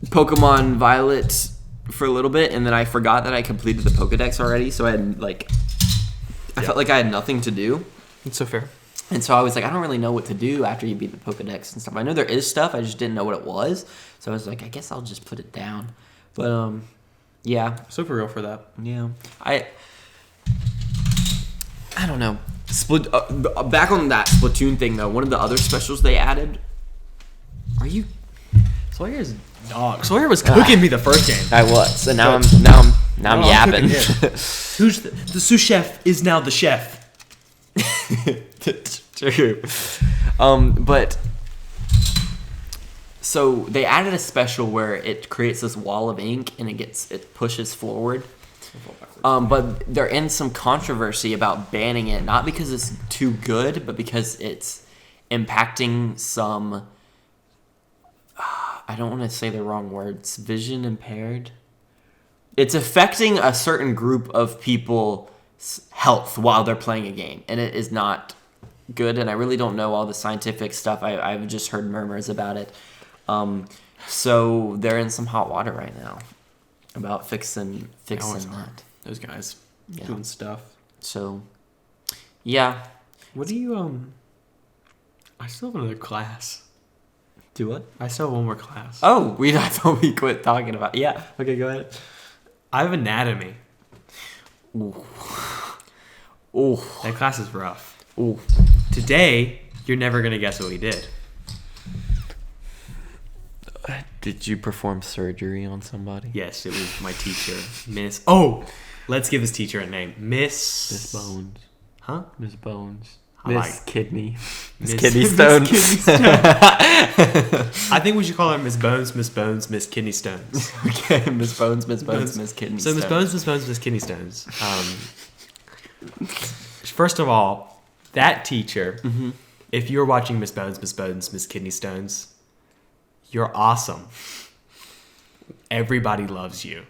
Pokemon Violet for a little bit, and then I forgot that I completed the Pokedex already. So I had like, I felt like I had nothing to do. It's so fair. And so I was like, I don't really know what to do after you beat the Pokedex and stuff. I know there is stuff, I just didn't know what it was. So I was like, I guess I'll just put it down. But, yeah. So for real for that. Yeah. I don't know. Back on that Splatoon thing, though, one of the other specials they added... Are you... Sawyer's dog. Sawyer was cooking me the first game. I was. And now I'm yapping. Who's the sous chef is now the chef. True. But so they added a special where it creates this wall of ink and it pushes forward. But they're in some controversy about banning it, not because it's too good, but because it's impacting some I don't want to say the wrong words, vision impaired. It's affecting a certain group of people's health while they're playing a game, and it is not good. And I really don't know all the scientific stuff. I've just heard murmurs about it. So they're in some hot water right now about fixing that. Those guys doing stuff. So, yeah. What do you I still have another class. Do what? I still have one more class. Oh, I thought we quit talking about. Yeah. Okay, go ahead. I have anatomy. Ooh. That class is rough. Ooh. Today, you're never gonna guess what we did. Did you perform surgery on somebody? Yes, it was my teacher, Miss. Oh, let's give this teacher a name, Miss Bones. Huh? Miss Bones. Miss Kidney. Miss Kidney Stone. I think we should call her Miss Bones, Miss Bones, Miss Kidney Stones. Okay, Miss Bones, Miss Kidney So Stones. Miss Bones, Miss Bones, Miss Kidney Stones. First of all, that teacher, if you're watching Miss Bones, Miss Kidney Stones, you're awesome. Everybody loves you.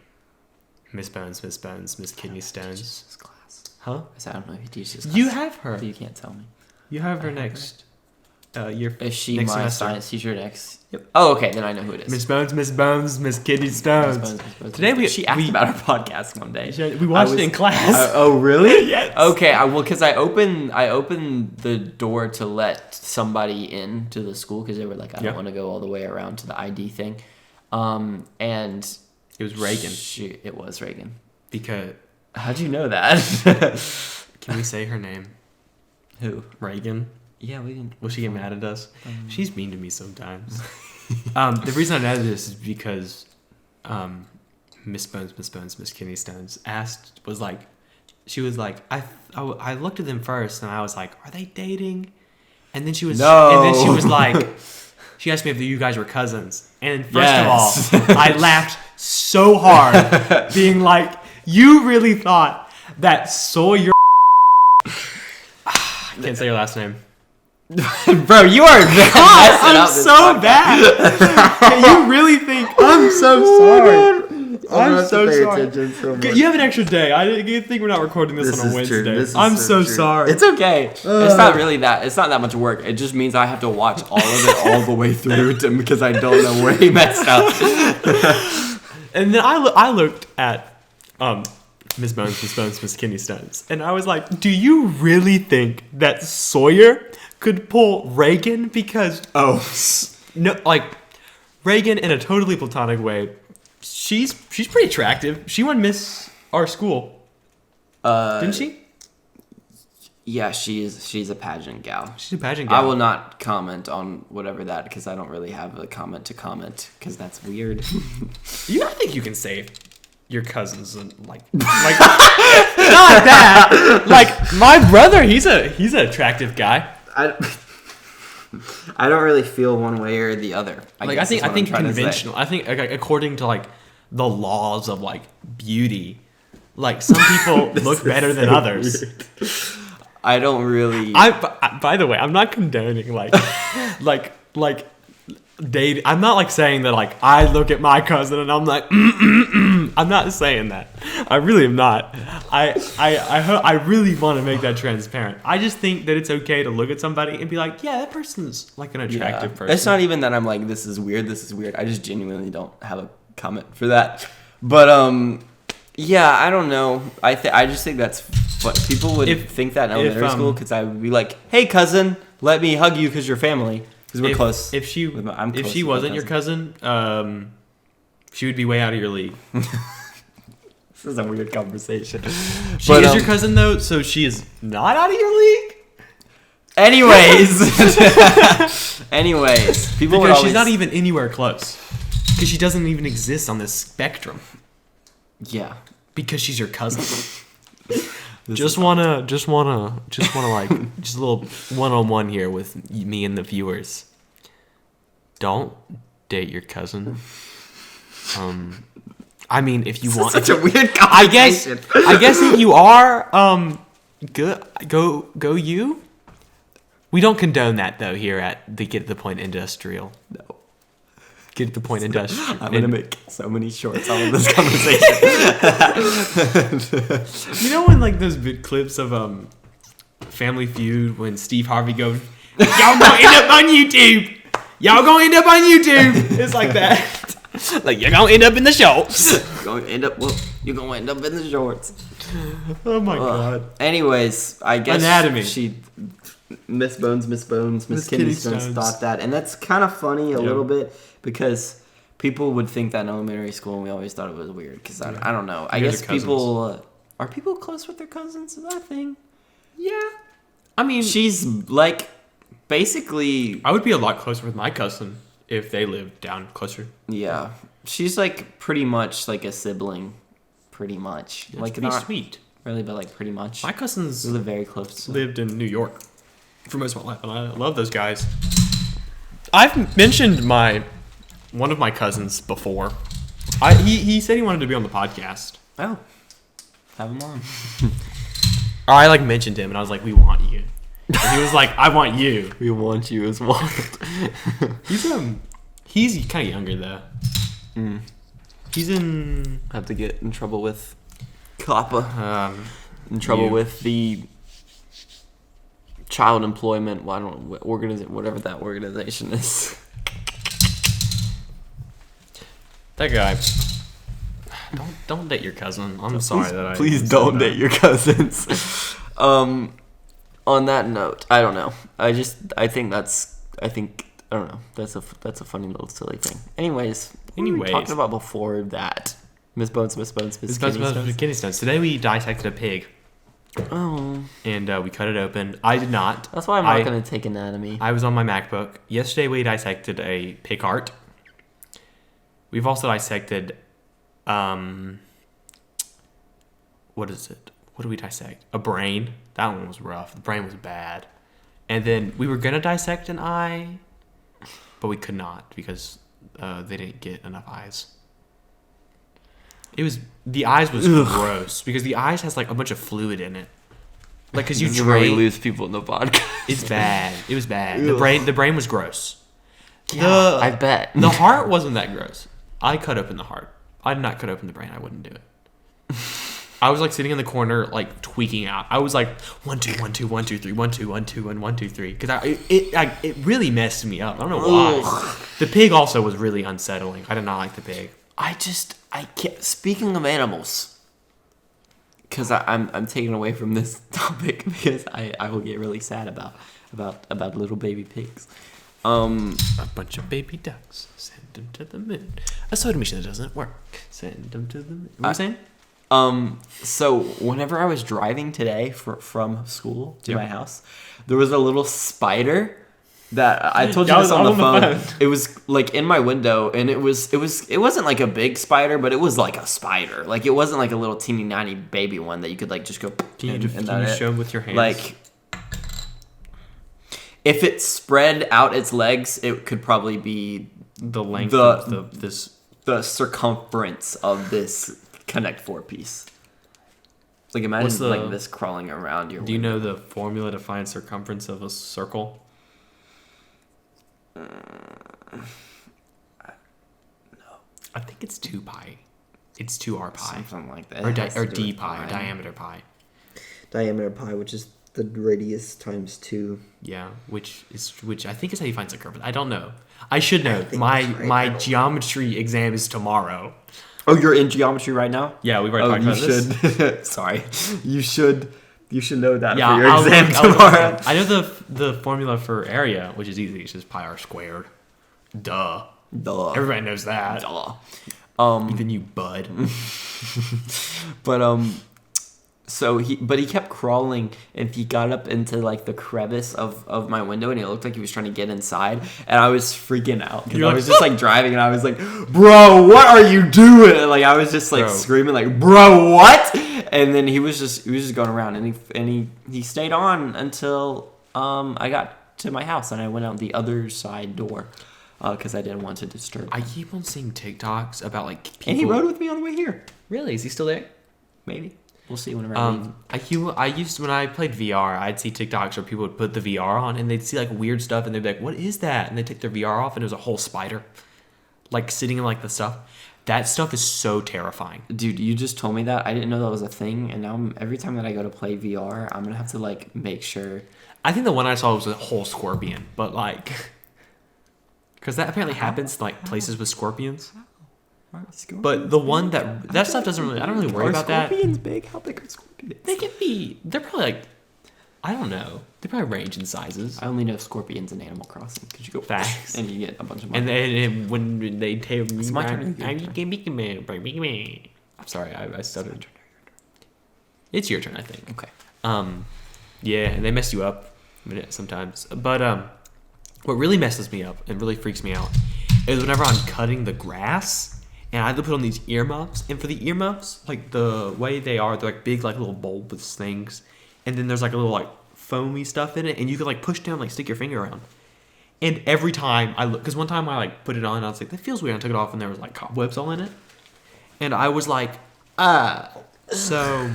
Miss Bones, Miss Kidney Stones. Huh? I don't know if he teaches class. You have her. So you can't tell me. You have her next year. Is she next my semester. science teacher next? Yep. Oh, okay. Then I know who it is. Miss Bones, Miss Kidney Stones. Today she asked about our podcast one day. We watched it in class. Oh, really? Yes. Okay. Well, because I opened the door to let somebody in to the school because they were like, I don't want to go all the way around to the ID thing, and it was Reagan. It was Reagan. Because how'd you know that? can we say her name? Who? Reagan. Yeah, we can. Will she get mad at us? She's mean to me sometimes. The reason I know this is because Miss Kidney Stones she was like, I looked at them first and I was like, are they dating? And then she was like, she asked me if you guys were cousins. And first of all, I laughed so hard, being like, you really thought that Sawyer. I can't say your last name. Bro, you are God, I'm so bad. You really think I'm so sorry? I'm so sorry. You have an extra day. I think we're not recording this on a Wednesday. I'm so sorry. It's okay. It's not really that. It's not that much work. It just means I have to watch all of it all the way through because I don't know where he messed up. And then I looked at Miss Kidney Stones, and I was like, do you really think that Sawyer could pull Reagan? Because no, like Reagan in a totally platonic way. She's pretty attractive. She won Miss our school, didn't she? Yeah, she's a pageant gal. She's a pageant gal. I will not comment on whatever that because I don't really have a comment to comment because that's weird. I think you can say your cousins and like not that. Like my brother, he's an attractive guy. I don't really feel one way or the other. I think conventional. I think according to like the laws of like beauty, like some people look better than others. Weird. I don't really. By the way, I'm not condoning like date. I'm not like saying that like I look at my cousin and I'm like I'm not saying that. I really am not. I really want to make that transparent. I just think that it's okay to look at somebody and be like, yeah, that person's like an attractive person. It's not even that I'm like this is weird. I just genuinely don't have a comment for that. But yeah, I don't know. I just think that's what people would think that in elementary school because I would be like, hey cousin, let me hug you because you're family. Because we're close. If she wasn't your cousin, she would be way out of your league. This is a weird conversation. She is your cousin though, so she is not out of your league. Anyways, people because she's not even anywhere close. Because she doesn't even exist on this spectrum. Yeah. Because she's your cousin. Just wanna like just a little one-on-one here with me and the viewers. Don't date your cousin. I mean, if you want, such a weird conversation. I guess if you are, go you. We don't condone that though here at the Get the Point Industrial. No. Get the Point Industrial. I'm gonna make so many shorts out of this conversation. You know when like those big clips of Family Feud when Steve Harvey goes, "Y'all gonna end up on YouTube. Y'all gonna end up on YouTube." It's like that. Like you're gonna end up in the shorts. You're gonna end up in the shorts. Oh my god. Anyways, I guess Anatomy. Miss Kidney Stones thought that, and that's kind of funny a little bit because people would think that in elementary school, and we always thought it was weird. Because I don't know. I guess people are people close with their cousins. Is that a thing? Yeah. I mean, she's like basically. I would be a lot closer with my cousin if they lived down closer. Yeah, she's like pretty much like a sibling, pretty much. That's like pretty not sweet. Really, but like pretty much. My cousins live very close. Lived in New York for most of my life, and I love those guys. I've mentioned one of my cousins before. He said he wanted to be on the podcast. Oh, have him on. I like mentioned him, and I was like, "We want you." And he was like, "I want you." We want you as well. He's kind of younger though. He's in. I have to get in trouble with COPPA. In trouble with the child employment. Well, I don't know whatever that organization is. That guy. Don't date your cousin. I'm sorry that I. Please don't date your cousins. On that note, I don't know. I don't know. That's a funny little silly thing. Anyways, what were we talking about before that? Miss Kidney Stones. Today we dissected a pig. Oh. And we cut it open. I did not. That's why I'm not going to take anatomy. I was on my MacBook. Yesterday we dissected a pig heart. We've also dissected, what is it? What did we dissect? A brain. That one was rough. The brain was bad. And then we were going to dissect an eye, but we could not because they didn't get enough eyes. The eyes was gross because the eyes has like a bunch of fluid in it. Like, cause you really lose people in the podcast. It's bad. It was bad. The brain was gross. Yeah, I bet. The heart wasn't that gross. I cut open the heart. I did not cut open the brain. I wouldn't do it. I was like sitting in the corner, like tweaking out. I was like 1 2 1 2 1 2 3 1 2 1 2 and 1 2 3 because it really messed me up. I don't know why. Ugh. The pig also was really unsettling. I did not like the pig. I can't. Speaking of animals, because I'm taken away from this topic because I will get really sad about little baby pigs. A bunch of baby ducks. Send them to the moon. A soda machine that doesn't work. Send them to the moon. What were you saying? So whenever I was driving today from school to my house, there was a little spider that I told you this on the phone. It was like in my window, and it wasn't like a big spider, but it was like a spider. Like it wasn't like a little teeny tiny baby one that you could like just go. Can you show them with your hands? Like, if it spread out its legs, it could probably be the length of the circumference of this Connect 4 piece. Like imagine like this crawling around your. Do you know the formula to find circumference of a circle? No. I think it's 2 pi. It's 2r pi. Something like that. Or d pi, diameter pi. Diameter pi, which is the radius times 2. Yeah, which I think is how you find circumference. I don't know. I should know. My geometry exam is tomorrow. Oh, you're in geometry right now? Yeah, we've already talked about this. Sorry. You should know that yeah, for your exam tomorrow. I know the formula for area, which is easy. It's just pi r squared. Duh. Everybody knows that. Duh. Even you, bud. But he kept crawling, and he got up into like the crevice of my window, and it looked like he was trying to get inside, and I was freaking out because I was just like driving, and I was like, bro, what are you doing? And, like I was just like screaming like, bro, what? And then he was just going around, and he stayed on until I got to my house, and I went out the other side door because I didn't want to disturb him. I keep on seeing TikToks about like people. And he rode with me on the way here. Really? Is he still there? Maybe. We'll see whenever I leave. I used when I played VR, I'd see TikToks where people would put the VR on and they'd see like weird stuff and they'd be like, "What is that?" And they take their VR off and it was a whole spider, like sitting in like the stuff. That stuff is so terrifying. Dude, you just told me that. I didn't know that was a thing, and now every time that I go to play VR, I'm gonna have to like make sure. I think the one I saw was a whole scorpion, but like, because that apparently happens like places with scorpions. But the one that stuff doesn't really. I don't really worry about that. Are scorpions big? How big are scorpions? They can be. They're probably like. I don't know. They probably range in sizes. I only know scorpions in Animal Crossing because you go facts and you get a bunch of. And then when they take me, it's my turn. I'm sorry, I stuttered. It's your turn, I think. Okay. Yeah, and they mess you up sometimes. But what really messes me up and really freaks me out is whenever I'm cutting the grass. And I had to put on these earmuffs. And for the earmuffs, like the way they are, they're like big, like little bulbous things. And then there's like a little like foamy stuff in it. And you can like push down, like stick your finger around. And every time I look, because one time I like put it on and I was like, that feels weird. I took it off and there was like cobwebs all in it. And I was like, So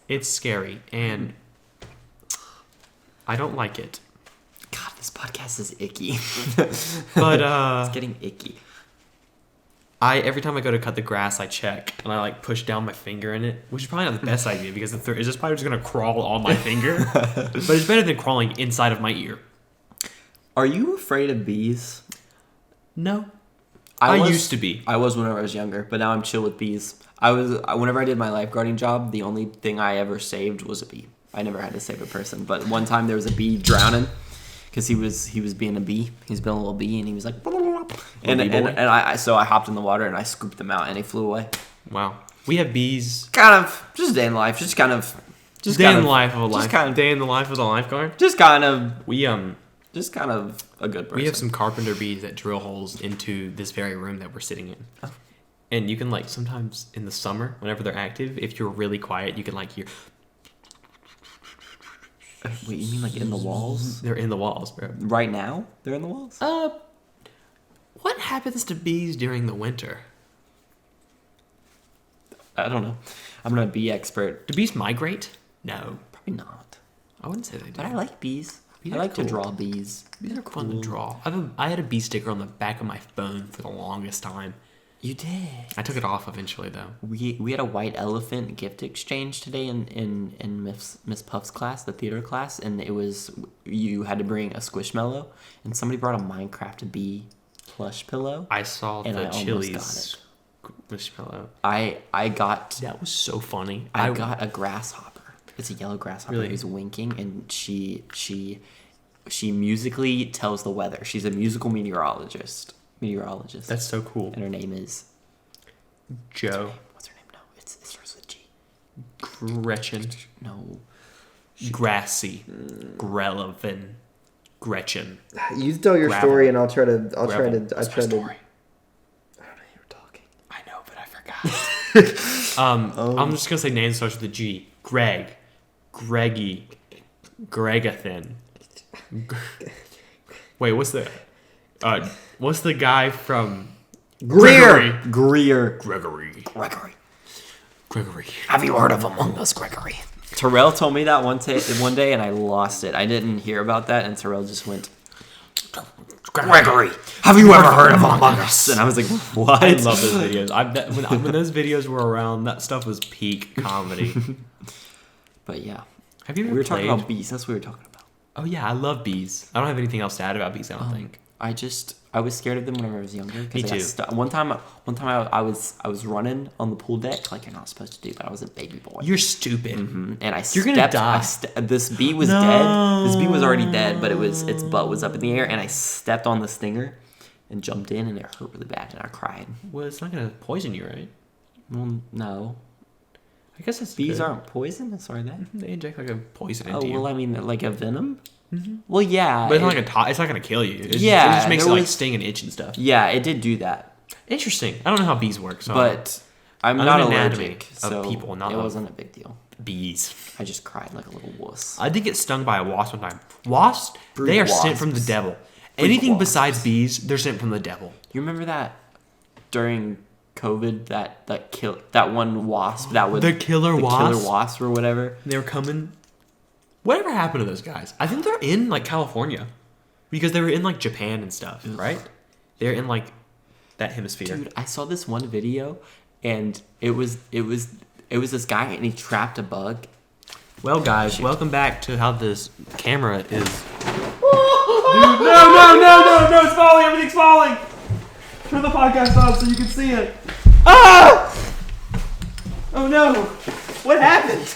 it's scary. And I don't like it. God, this podcast is icky. But it's getting icky. Every time I go to cut the grass, I check and I like push down my finger in it, which is probably not the best idea because is this spider just gonna crawl on my finger? But it's better than crawling inside of my ear. Are you afraid of bees? No, I used to be. I was whenever I was younger, but now I'm chill with bees. Whenever I did my lifeguarding job, the only thing I ever saved was a bee. I never had to save a person, but one time there was a bee drowning. Because he was being a bee. He was being a little bee, and he was like, and I hopped in the water and I scooped him out, and he flew away. Wow. We have bees. Kind of just a day in life, just kind of Just day kind in of the life of a just life. kind of Day in the life of the lifeguard. just kind of We just kind of a good person. we have some carpenter bees that drill holes into this very room that we're sitting in. Oh. And you can like sometimes in the summer, whenever they're active, if you're really quiet, you can like hear. Wait, you mean like in the walls? They're in the walls, bro. Right now? They're in the walls? What happens to bees during the winter? I don't know. I'm not a bee expert. Do bees migrate? No, Probably not. I wouldn't say they do. But I like bees. Bees I are like to cool. draw bees. Bees are fun to draw. I had a bee sticker on the back of my phone for the longest time. You did. I took it off eventually, though. We had a white elephant gift exchange today in Miss Puff's class, the theater class, and it was you had to bring a Squishmallow, and somebody brought a Minecraft bee plush pillow. I saw And the I almost Chili's squishmallow. I got That was so funny. I got a grasshopper. It's a yellow grasshopper Really? who's winking, and she musically tells the weather. She's a musical meteorologist. That's so cool. And her name is Joe. what's her name? No, it starts with G. Gretchen. No. Grassy. Grelevin. Gretchen. You tell your Gravel. story, and I'll try to. What's my I don't know story? You were talking. I know, but I forgot. I'm just gonna say names starts with a G. Greg, Greggy, Gregathin. Wait, what's the guy from Greer. Gregory? Gregory. Have you heard of Among Us, Gregory? Terrell told me that one day, and I lost it. I didn't hear about that, and Terrell just went, Gregory, have you ever heard of Among Us? And I was like, what? I love those videos. When those videos were around, that stuff was peak comedy. But yeah, Have you ever we were played? talking about bees. That's what we were talking about. Oh yeah, I love bees. I don't have anything else to add about bees. I don't think. I was scared of them whenever I was younger. Me too. One time I was running on the pool deck like you're not supposed to do, but I was a baby boy. You're stupid. And I You're gonna stepped. die. This bee was No. dead. This bee was already dead, but its butt was up in the air, and I stepped on the stinger and jumped in, and it hurt really bad, and I cried. Well, it's not gonna poison you, right? Well, no, I guess that's bees good. aren't poisonous, are they? They inject like a poison Oh into you. well, I mean, like a venom. Well, yeah, But it's not like it's not gonna kill you. It Yeah, just makes it there like was- sting and itch and stuff. yeah, it did do that, Interesting. I don't know how bees work, so but I'm I not know anatomy allergic, of so people, not it of- wasn't a big deal. bees. I just cried like a little wuss. I did get stung by a wasp one time. Wasps, Brood they are sent from the wasps. devil. Brood Anything wasps. besides bees, they're sent from the devil. You remember that during COVID that one wasp that would The killer wasp? killer wasp or whatever. They were coming. Whatever happened to those guys? I think they're in like California, because they were in like Japan and stuff, right? They're in like that hemisphere. Dude, I saw this one video, and it was this guy, and he trapped a bug. Well, guys, welcome back to how this camera is. Dude, no! It's falling. Everything's falling. Turn the podcast off so you can see it. Ah! Oh no! What happened?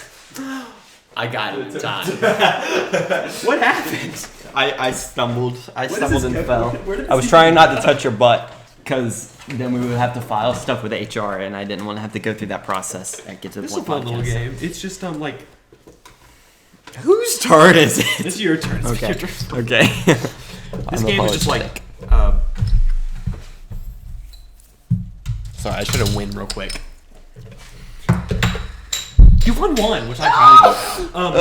I got it in time. What happened? I stumbled. I does stumbled this and go? fell. Where did I was this trying not to touch your butt, because then we would have to file stuff with HR, and I didn't want to have to go through that process at Get to the This is a Point fun little podcast. game. It's just like Whose turn is it? it's your turn. It's Okay. your turn. Okay. This I'm game is just apologetic. like. Sorry, I should have win real quick. You won one, which I'm proud of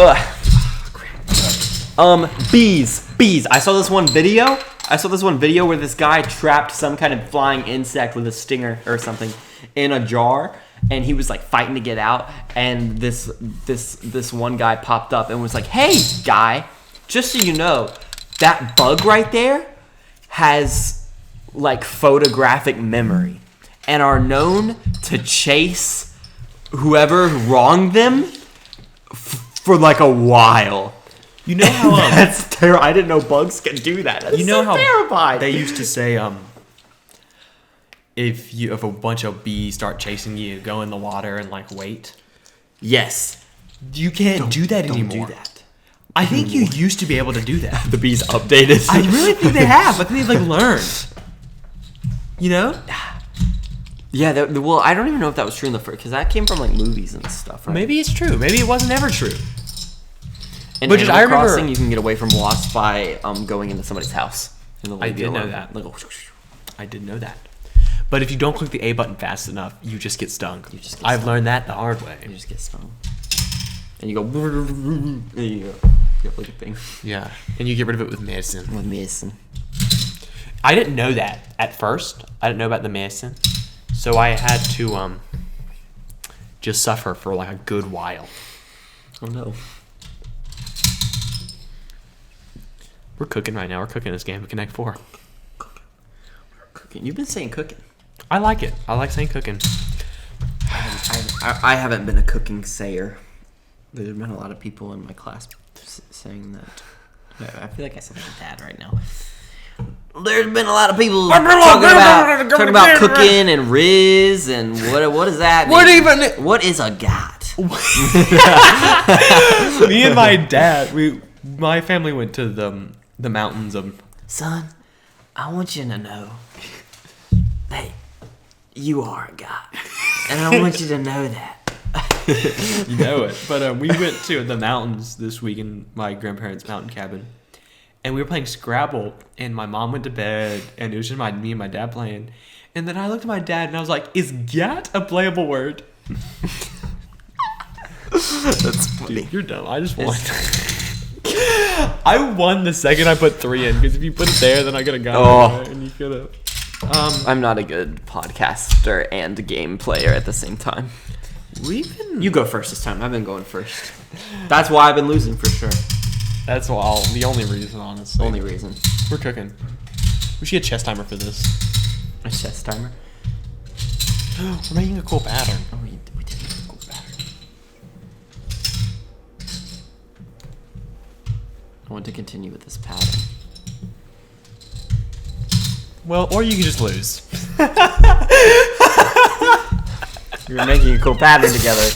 you. Bees. I saw this one video where this guy trapped some kind of flying insect with a stinger or something in a jar, and he was like fighting to get out, and this one guy popped up and was like, "Hey, guy, just so you know, that bug right there has like photographic memory and are known to chase whoever wronged them for like a while." You know how That's terrible. I didn't know bugs could do that. That's you know so how terrified. they used to say if a bunch of bees start chasing you, go in the water and like wait. Yes. You can't do that Don't anymore. do that. I think you used to be able to do that. The bees updated. I really think they have. I think they've like learned. You know? Yeah, well, I don't even know if that was true in the first, because that came from like movies and stuff, right? Maybe it's true. Maybe it wasn't ever true. In Which Animal I remember- Crossing, you can get away from wasps by going into somebody's house. And they'll I leave you did know alone. that. Like, I didn't know that. But if you don't click the A button fast enough, you just get stung. You just get I've stung. learned that the hard way. you just get stung. And you go, and you go, get like a thing Yeah. And you get rid of it with medicine. with medicine. I didn't know that at first. I didn't know about the medicine. So I had to just suffer for like a good while. Oh no. We're cooking right now. We're cooking this game of Connect 4. Cooking. You've been saying cooking. I like it. I like saying cooking. I haven't been a cooking sayer. There's been a lot of people in my class saying that. I feel like I sound like a dad right now. There's been a lot of people talking about cooking and Riz and what does that mean? What is a gat? Me and my dad, my family went to the mountains of. Son, I want you to know that you are a god, and I want you to know that. You know it. But we went to the mountains this week in my grandparents' mountain cabin. And we were playing Scrabble, and my mom went to bed, and it was just me and my dad playing. And then I looked at my dad, and I was like, is gat a playable word? That's funny. Dude, you're dumb. I just won. I won the second I put 3 in, because if you put it there, then I could have got it. And you could have. I'm not a good podcaster and game player at the same time. You go first this time. I've been going first. That's why I've been losing for sure. That's the only reason, honestly. Only reason. We're cooking. We should get a chess timer for this. A chess timer. We're making a cool pattern. Oh, we did make a cool pattern. I want to continue with this pattern. Well, or you can just lose. You're making a cool pattern together.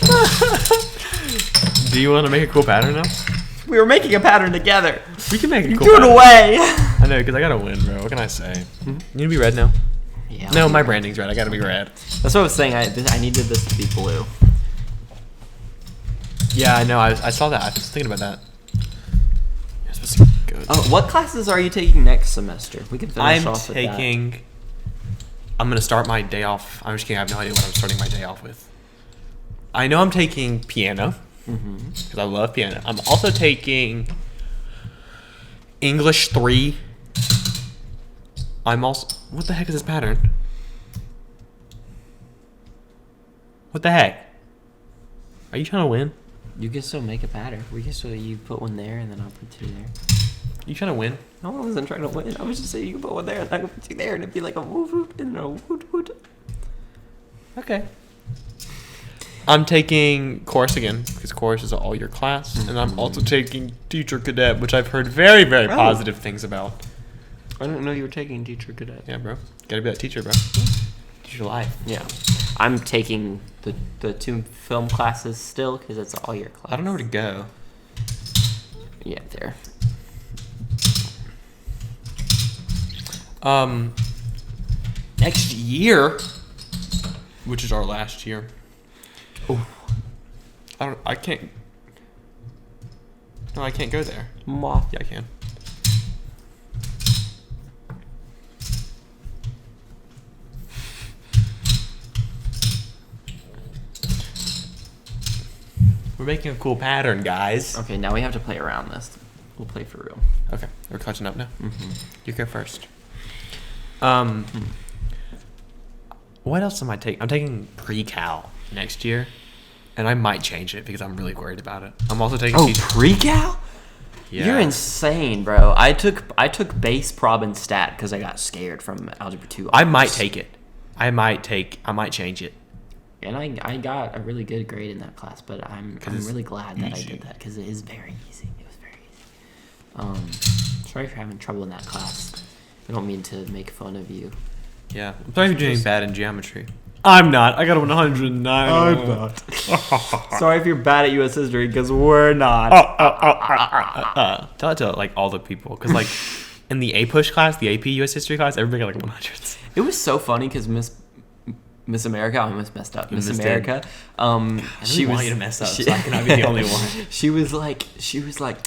Do you want to make a cool pattern now? We were making a pattern together. We can make a You cool threw it pattern. away. I know, because I gotta win, bro. What can I say? You need to be red now? Yeah. No, my branding's red. I gotta be red. That's what I was saying. I needed this to be blue. Yeah, I know. I saw that. I was thinking about that. You're supposed to go. Oh, what classes are you taking next semester? We can finish I'm off with that. taking. I'm gonna start my day off. I'm just kidding. I have no idea what I'm starting my day off with. I know I'm taking piano because I love piano. I'm also taking English 3. I'm also. What the heck is this pattern? What the heck? Are you trying to win? You can still make a pattern. We can still you put one there and then I'll put 2 there. You trying to win? No, I wasn't trying to win. I was just saying you can put one there and I can put 2 there and it'd be like a woot woot and a woot woot. Okay. I'm taking chorus again because chorus is an all-year class, and I'm also taking teacher cadet, which I've heard very, very positive things about. I didn't know you were taking teacher cadet. Yeah, bro. Gotta be that teacher, bro. Teach your life. Yeah. I'm taking the 2 film classes still because it's an all-year class. I don't know where to go. Yeah, there. Next year, which is our last year. Oh. I can't. No, I can't go there. Ma. Yeah, I can. We're making a cool pattern, guys. Okay, now we have to play around this. We'll play for real. Okay, we're catching up now. You go first. What else am I taking? I'm taking pre-cal next year, and I might change it because I'm really worried about it. I'm also taking. Pre-cal? Yeah. You're insane, bro. I took base prob and stat because I got scared from algebra 2. I might take it. I might change it. And I got a really good grade in that class, but I'm really glad that I did that because it is very easy. It was very easy. Sorry for having trouble in that class. I don't mean to make fun of you. Yeah. I'm sorry for doing bad in geometry. I'm not. I got a 109. I'm not. Sorry if you're bad at U.S. history because we're not. Tell it to like all the people because like in the A push class, the AP US history class, everybody got like 100s. It was so funny because Miss America. I almost messed up. Miss missed it. America. She want you to mess up, so I cannot be the only one. She was like,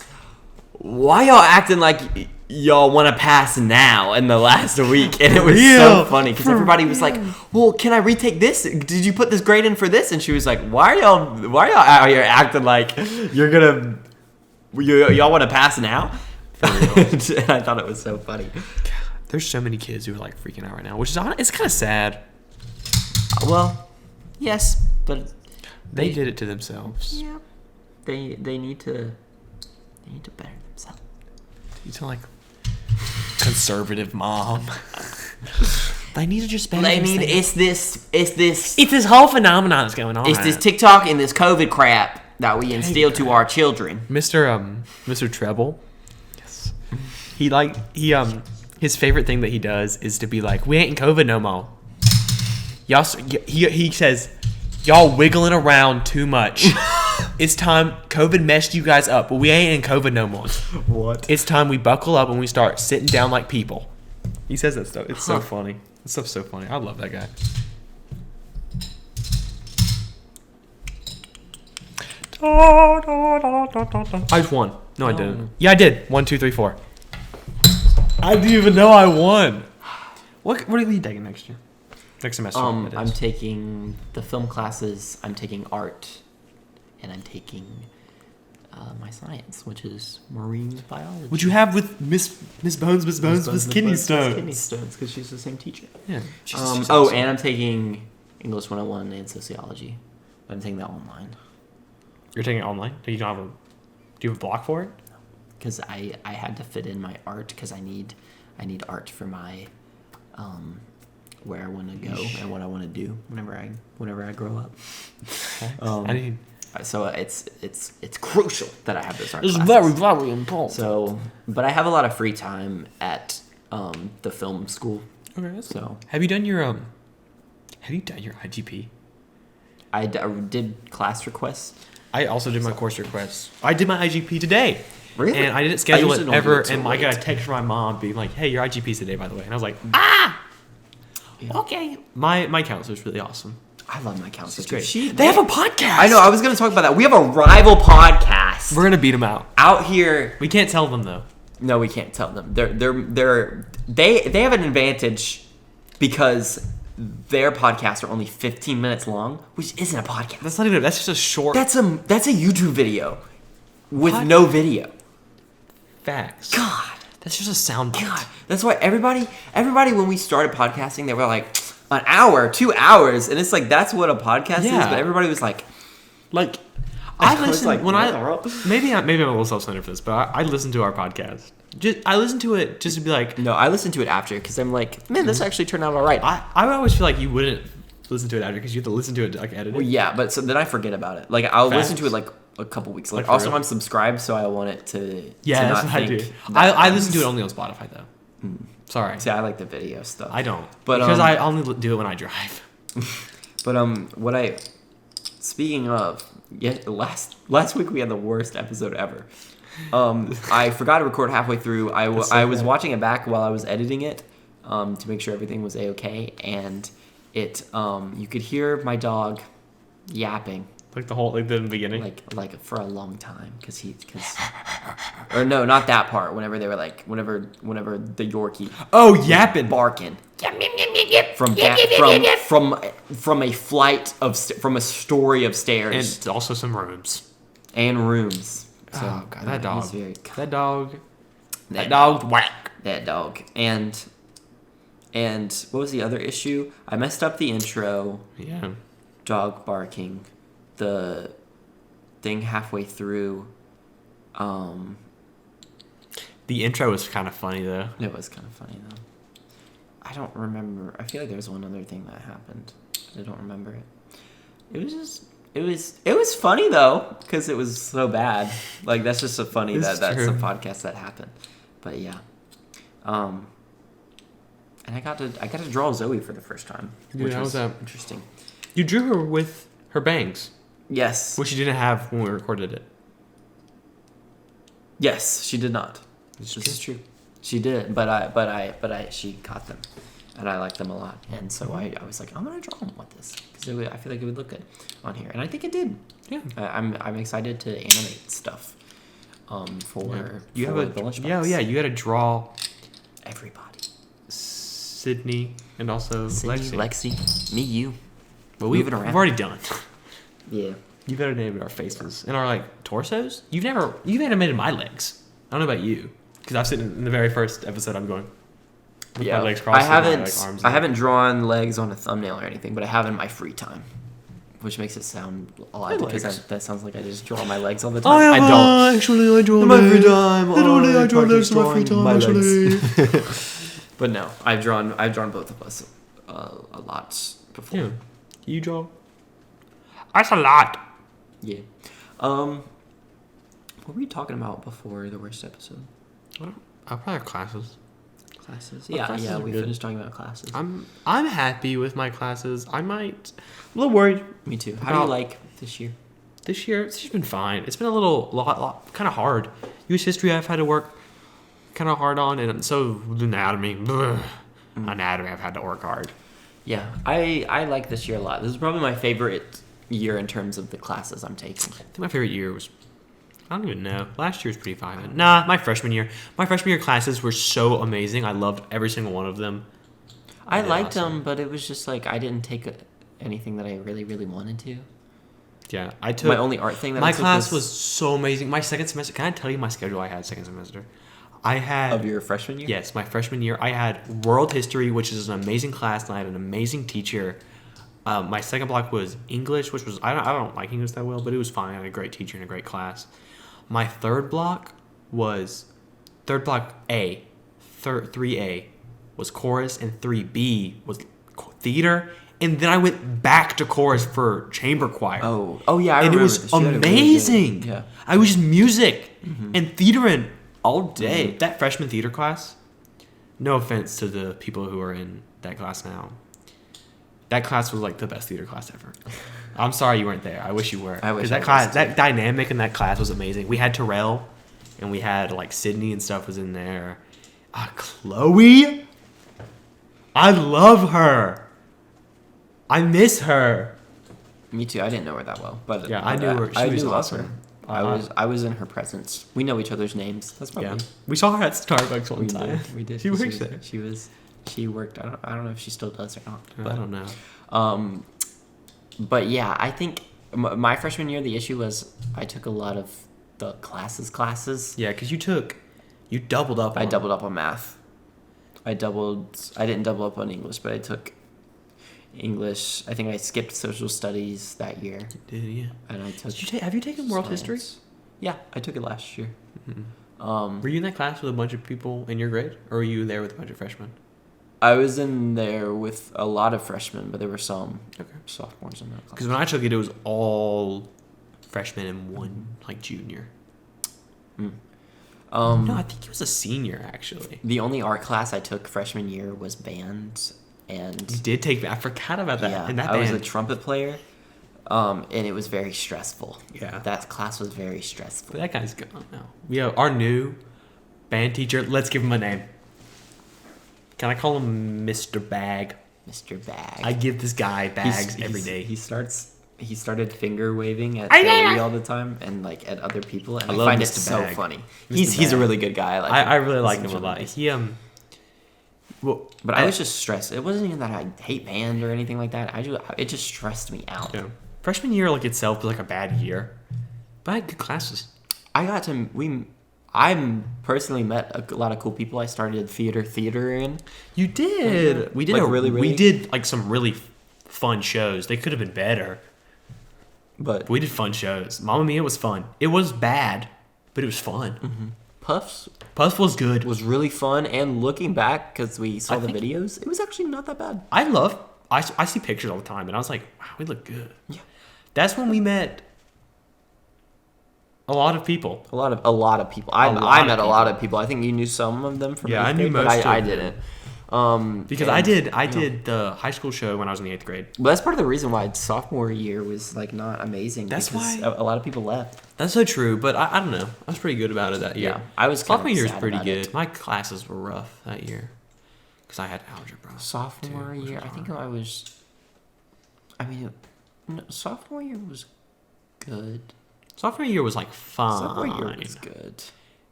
why y'all acting like y'all want to pass now in the last week? And it was so funny because everybody was like, well, can I retake this? Did you put this grade in for this? And she was like, why are y'all out here acting like y'all want to pass now? And I thought it was so funny. There's so many kids who are like freaking out right now, which is it's kind of sad. Well, yes, but They did it to themselves. yeah, they need to better themselves. You sound like conservative mom. They need to just better I mean, themselves. it's this whole phenomenon that's going on. It's this TikTok and this COVID crap that we instill to our children. Mr. Treble. Yes. His favorite thing that he does is to be like, we ain't in COVID no more. Y'all, he says, y'all wiggling around too much. It's time. COVID messed you guys up, but we ain't in COVID no more. What? It's time we buckle up and we start sitting down like people. He says that stuff. It's so funny. That stuff's so funny. I love that guy. I just won. No, I didn't. Yeah, I did. 1, 2, 3, 4. I didn't even know I won. What are you taking next year? Next semester. I'm taking the film classes. I'm taking art, and I'm taking my science, which is marine biology. Would you have with Miss Bones, Miss Kidney Stones? Kidney Stones, because she's the same teacher. Yeah. She's And awesome. I'm taking English 101 and sociology. I'm taking that online You're taking it online? Do you have a block for it? because I had to fit in my art because I need art for my where I want to go and what I want to do whenever I grow up. So it's crucial that I have this art. It's classes. very important. So, but I have a lot of free time at the film school. Okay. So Have you done your IGP? I did class requests. I also did my course requests. I did my IGP today. Really? And I didn't schedule usually it don't do ever. it till And I got a late. text from my mom being like, "Hey, your IGP's today, by the way." And I was like, Yeah. "Okay." My counselor's really awesome. I love my counselor. She's great. She, They have a podcast. I know. I was going to talk about that. We have a rival podcast. We're gonna beat them out. Out here. We can't tell them though. No, we can't tell them. They have an advantage because their podcasts are only 15 minutes long, which isn't a podcast. That's not even. That's just a short. That's a YouTube video with What? no video. Facts. God. That's just a sound bite. God, that's why everybody when we started podcasting, they were like an hour, 2 hours, and it's like that's what a podcast is. Yeah. But everybody was like, Like, I was listen like, when what the I world? maybe I'm a little self-centered for this, but I listen to our podcast. I listen to it just to be like, no, I listened to it after because I'm like, man, this actually turned out all right. I always feel like you wouldn't listen to it after because you have to listen to it like edited. Well, yeah, but so then I forget about it. Like I'll listen to it Facts. like a couple weeks. Like Like, for also real? I'm subscribed, so I want it to Yeah, to that's not what I think do. that I listen to it only on Spotify though. Sorry, See, I like the video stuff. I don't. But, because um, I only do it when I drive. But speaking of, yeah, last week we had the worst episode ever. I forgot to record halfway through. I was watching it back while I was editing it, to make sure everything was a-okay, and it you could hear my dog yapping Like the beginning. like for a long time because or no, not that part. Whenever they were like whenever the Yorkie Oh, yapping. barking from a flight of from a story of stairs And also some rooms. and rooms. So, Oh, God, that dog. he's very- That dog. that dog. Whack. That dog. And what was the other issue? I messed up the intro. Yeah. Dog barking. The thing halfway through. The intro was kind of funny though. It was kind of funny though. I don't remember. I feel like there was one other thing that happened. I don't remember it. It was funny though because it was so bad. Like that's just so funny It's that's true. a podcast that happened. But yeah. And I got to draw Zoe for the first time, Dude, which how was that? interesting. You drew her with her bangs, Yes. which you didn't have when we recorded it. Yes, she did not. This is true. She did, but she caught them. and I like them a lot. And so I was like, I'm gonna draw them with this because I feel like it would look good on here, and I think it did. Yeah. I'm excited to animate stuff. You have the lunchbox. Yeah. You got to draw Everybody. Sydney and also Sydney, Lexi, me, you. Well, Move we've it around. already done. Yeah. You better animate our faces and our like torsos. You've animated my legs. I don't know about you, because I've seen in the very first episode. I'm going. With my legs crossed. I haven't drawn legs on a thumbnail or anything, but I have in my free time, which makes it sound odd because that sounds like I just draw my legs all the time. I don't. Actually, I draw in my free time. I draw legs in my free time. Actually. But no, I've drawn both of us a lot before. Yeah. You draw. That's a lot. Yeah. What were you talking about before the worst episode? I'll probably have classes. Classes. Well, Yeah, classes yeah. are We good. finished talking about classes. I'm happy with my classes. I'm a little worried. Me too. How do you like this year? This year, it's just been fine. It's been a lot kind of hard. U.S. history I've had to work kind of hard on, and so anatomy. Anatomy I've had to work hard. Yeah, I like this year a lot. This is probably my favorite year in terms of the classes I'm taking. I think my favorite year was, I don't even know. Last year was pretty fine. Nah, my freshman year. My freshman year classes were so amazing. I loved every single one of them. I liked them, but it was just like I didn't take anything that I really, really wanted to. Yeah, I took My only art thing that my I took class was so amazing. My second semester. Can I tell you my schedule I had second semester? I had of your freshman year. Yes, my freshman year. I had world history, which is an amazing class, and I had an amazing teacher. My second block was English, which was I don't like English that well, but it was fine. I had a great teacher and a great class. My third block A, 3A was chorus, and 3B was theater, and then I went back to chorus for chamber choir. Oh yeah, I and it remember was this. You had a really amazing. good- yeah. I was just music and theater all day. That freshman theater class. No offense to the people who are in that class now. That class was like the best theater class ever. I'm sorry you weren't there. I wish you were. I wish that I was class, too. that dynamic in that class was amazing. We had Terrell, and we had like Sydney and stuff was in there. Chloe, I love her. I miss her. Me too. I didn't know her that well, but Yeah, I knew her. She was knew of awesome. her. I was in her presence. We know each other's names. That's probably Yeah, we saw her at Starbucks one we time. did. We did. She works there. She worked. I don't know if she still does or not. I don't know. But yeah, I think my freshman year the issue was I took a lot of the classes. Yeah, because you doubled up. I doubled up on math. I didn't double up on English, but I took English. I think I skipped social studies that year. You did, yeah. And I took. Have you taken world science. history? Yeah, I took it last year. Were you in that class with a bunch of people in your grade, or were you there with a bunch of freshmen? I was in there with a lot of freshmen, but there were some sophomores in that class. Because when I took it, it was all freshmen and one like junior. No, I think he was a senior actually. The only art class I took freshman year was band, and You did take. I forgot about that. yeah, In that I was band. a trumpet player, and it was very stressful. Yeah. That class was very stressful. But that guy's gone now. We have our new band teacher. Let's give him a name. Can I call him Mr. Bag? Mr. Bag. I give this guy bags every day. He started finger waving at Hillary all the time and like at other people, and I love find it Mr. so Bag. funny. Mr. He's a Bag. really good guy. I really like He's him a lot. nice. He well, But I was just stressed. It wasn't even that I hate band or anything like that. It just stressed me out. yeah. Freshman year like itself was like a bad year, but I had good classes. I personally met a lot of cool people. I started theater in. You did. We did Like, really? We did like some really fun shows. They could have been better. But We did fun shows. Mamma Mia was fun. It was bad, but it was fun. Puffs Puff was good. was really fun, and looking back because we saw I the think- videos, it was actually not that bad. I see pictures all the time, and I was like, wow, we look good. Yeah. That's when we met a lot of people. A lot of people. I met a lot of people. I think you knew some of them from Yeah, eighth I knew grade, but most I of them. didn't. Because and- I did the high school show when I was in the 8th grade. Well, that's part of the reason why sophomore year was like not amazing. That's because why- a lot of people left. That's so true, but I don't know. I was pretty good about it that year. Yeah, I was kind Sophomore of year was sad pretty about good. it. My classes were rough that year. because I had algebra. Sophomore too, which year, was I think hard. I was. I mean, no, sophomore year was good. Sophomore year was like fine. Sophomore year was good.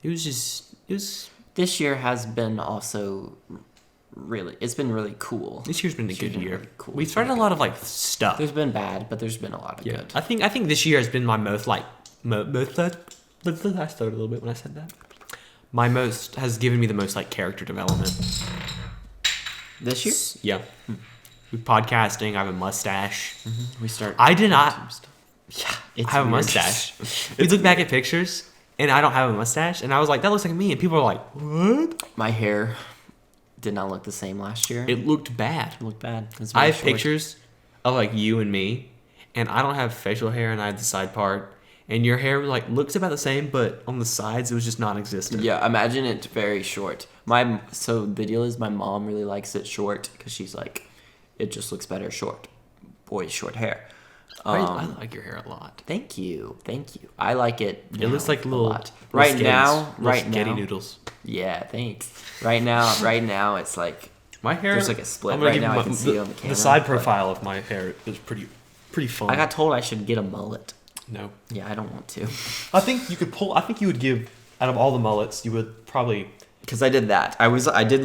It was. This year has been also really. It's been really cool. This year's been a This good year's been year. really cool. We've It's been started a lot of like stuff. There's been bad, but there's been a lot of Yeah, good. I think this year has been my most like most. I stuttered a little bit when I said that. My most has given me the most like character development. This year, Yeah, with podcasting, I have a mustache. we start. I did not. Yeah, it's I have a weird. mustache. We look back at pictures, and I don't have a mustache, and I was like, "That looks like me," and people are like, "What?" My hair did not look the same last year. It looked bad. It looked bad. It's I very have short. pictures of like you and me, and I don't have facial hair, and I have the side part, and your hair like looks about the same, but on the sides it was just non-existent. Yeah, imagine it very short. So the deal is my mom really likes it short because she's like, it just looks better short. Boys, short hair. I like your hair a lot. Thank you. I like it. It looks now like a little lot. Right now, spaghetti noodles. Yeah, thanks. Right now, it's like My hair. there's like a split. I'm gonna Right give now, you I can see it on the camera. The side but profile of my hair is pretty fun. I got told I should get a mullet. no. Yeah, I don't want to. I think you could pull. I think you would give out of all the mullets, you would probably. Because I did that. I did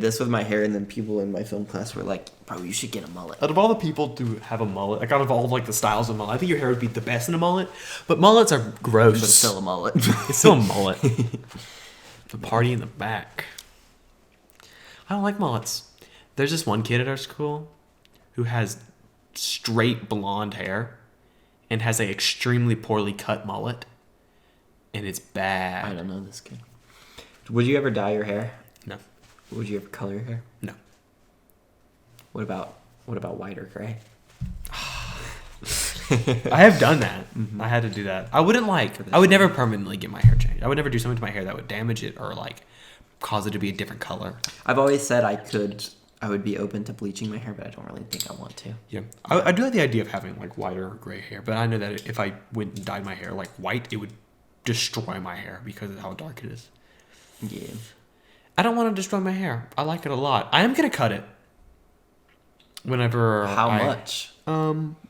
this with my hair, and then people in my film class were like, "Bro, you should get a mullet." Out of all the people to have a mullet, like out of all like the styles of mullet, I think your hair would be the best in a mullet. But mullets are gross. But it's still a mullet. It's still a mullet. The party in the back. I don't like mullets. There's this one kid at our school who has straight blonde hair and has a extremely poorly cut mullet, and it's bad. I don't know this kid. Would you ever dye your hair? No. Would you ever color your hair? No. What about white or gray? I have done that. I had to do that. I wouldn't like. I would never permanently get my hair changed. I would never do something to my hair that would damage it or like cause it to be a different color. I've always said I would be open to bleaching my hair, but I don't really think I want to. Yeah, I do like the idea of having like whiter or gray hair, but I know that if I went and dyed my hair like white, it would destroy my hair because of how dark it is. Yeah. I don't want to destroy my hair. I like it a lot. I am gonna cut it. Whenever. How much?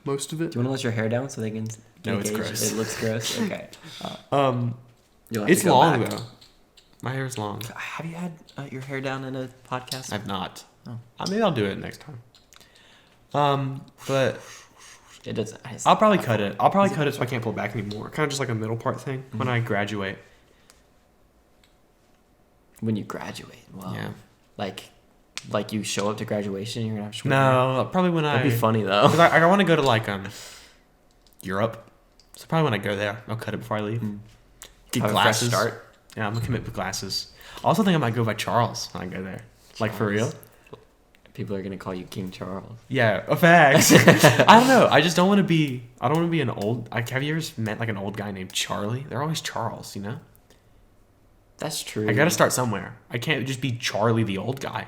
Most of it. Do you want to let your hair down so they can? No, it's gauge? gross. It looks gross. Okay. You'll have It's to go long back. though. My hair is long. Have you had your hair down in a podcast? I've not. Oh. Maybe I'll do it next time. But It doesn't. I'll probably cut it. I'll probably cut it so I can't pull it back anymore. Kind of just like a middle part thing when I graduate. When you graduate. Wow. Yeah. Like you show up to graduation and you're gonna have short hair? No, probably when That'd be funny though. Because I want to go to like Europe, so probably when I go there, I'll cut it before I leave. Get Have a fresh glasses. start. Yeah, I'm gonna commit with glasses. I also think I might go by Charles when I go there. Like for real. People are gonna call you King Charles. Yeah, a fact. I don't know. I just don't want to be. I don't want to be an old. Like, have you ever met like an old guy named Charlie? They're always Charles, you know. That's true. I gotta start somewhere. I can't just be Charlie the old guy.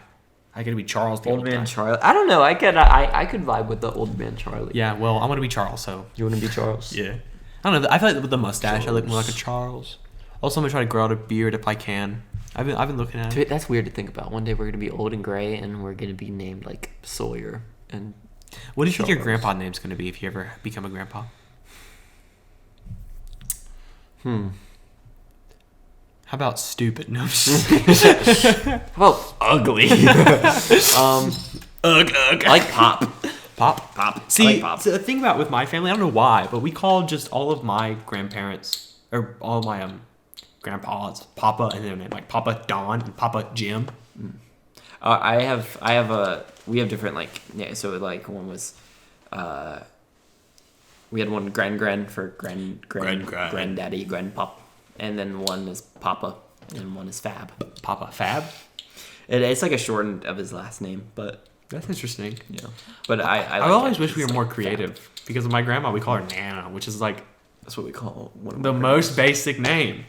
I gotta be Charles the Old old man guy. Charlie. I don't know. I could vibe with the old man Charlie. Yeah, well, I want to be Charles, so You want to be Charles? yeah. I don't know. I feel like with the mustache, I look more like a Charles. Also, I'm gonna try to grow out a beard if I can. I've been looking at it. Dude, that's weird to think about. One day we're gonna be old and gray, and we're gonna be named like Sawyer. And What do you think your Charles. grandpa name's gonna be if you ever become a grandpa? How about stupid? No. I'm just- well, ugly. I like Pop. Pop. See, I like Pop. so the thing about with my family, I don't know why, but we call just all of my grandparents or all of my grandpas Papa, and then like Papa Don and Papa Jim. We have different so like one was, we had one gran for Gran. granddaddy, grandpop, and then one is Papa, and one is Fab. Papa Fab. It's like a shortened of his last name, but That's interesting. yeah. But I I always wish we were more creative because of my grandma. We call her Nana, which is like That's what we call one of the my most basic name.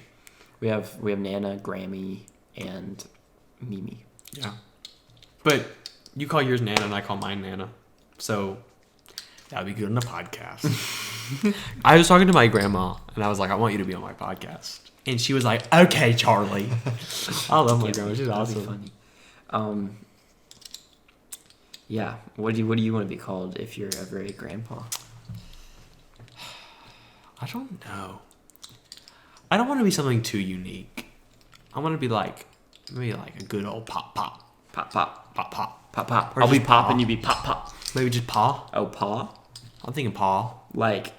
We have Nana, Grammy, and Mimi. Yeah. But you call yours Nana and I call mine Nana. So that would be good on the podcast. I was talking to my grandma and I was like, I want you to be on my podcast. And she was like, okay, Charlie. I love my grandma. She's That'd be awesome. funny. Yeah. What do you want to be called if you're ever a grandpa? I don't know. I don't want to be something too unique. I want to be like maybe like a good old pop. Pop. Or I'll be just pop Pa. and you be pop. Maybe just Pa. Oh, Pa? I'm thinking Pa. Like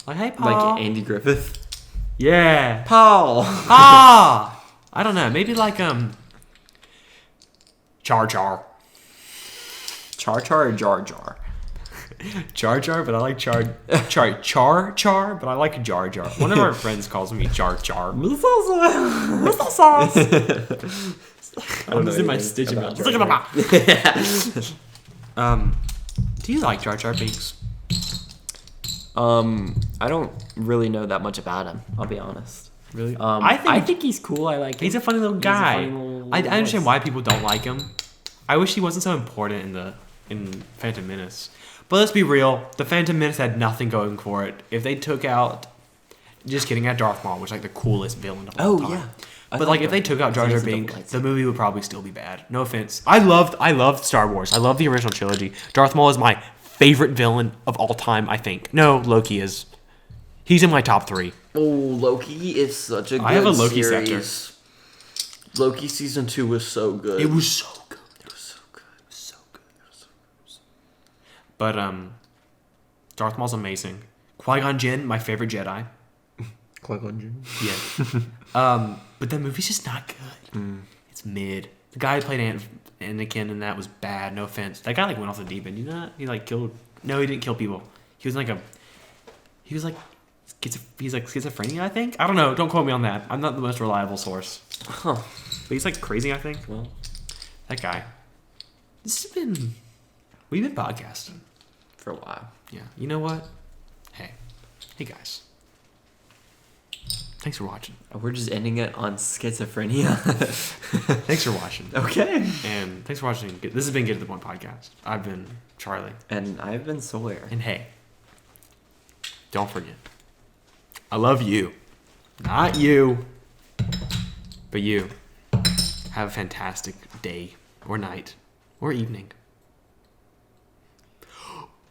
Hey Pa. Andy Griffith. Yeah. Paul. Pa. I don't know. Maybe like Jar Jar. Char or Jar Jar? Jar Jar, but I like Char, but I like Jar Jar. One of our friends calls me Jar Jar. Miso sauce. I'm just in my stitch about about. Jar Jar. Do you like Jar Jar Binks? I don't really know that much about him. I'll be honest. Really? I think he's cool. I like him. He's a funny little guy. I understand voice. why people don't like him. I wish he wasn't so important in Phantom Menace. But let's be real, the Phantom Menace had nothing going for it. If they took out, just kidding, at Darth Maul, which is like the coolest villain of all time. Oh, yeah. But like if they took out Jar Jar He has a double Binks, lightsaber. the movie would probably still be bad. No offense. I loved Star Wars. I love the original trilogy. Darth Maul is my favorite villain of all time, I think. No, Loki is. He's in my top 3. Oh, Loki is such a good I have a Loki series. Loki season 2 was so good. It was so good. It was so good. So good. But Darth Maul's amazing. Qui-Gon Jinn, my favorite Jedi. Qui-Gon Jinn. Yeah. But that movie's just not good. It's mid. The guy who played Anakin and that was bad. No offense. That guy like went off the deep end. You know that? He like killed. No, he didn't kill people. He was like schizophrenia, I think. I don't know. Don't quote me on that. I'm not the most reliable source. Huh. But he's like crazy, I think. Well, That guy. We've been podcasting. for a while. Yeah. You know what? Hey guys. Thanks for watching. We're just ending it on schizophrenia. Thanks for watching. Okay. And thanks for watching. This has been Get to the Point podcast. I've been Charlie. And I've been Sawyer. And hey, don't forget, I love you. Not you, but you. Have a fantastic day or night or evening.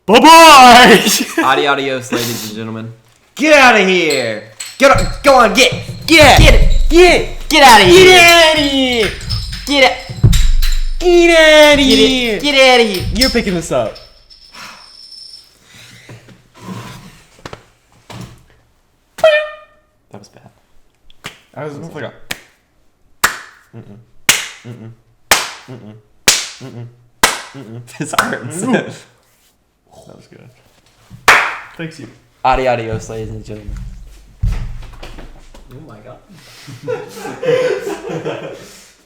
Bye-bye! Adios, ladies and gentlemen. Get out of here! Go on, get it! Get out of here! Get out of here! Get it! Get out of here! Get out of here! You're picking this up. That was bad. I was like a... This hurts. That was good. Thanks, you. Adios, ladies and gentlemen. Oh my god.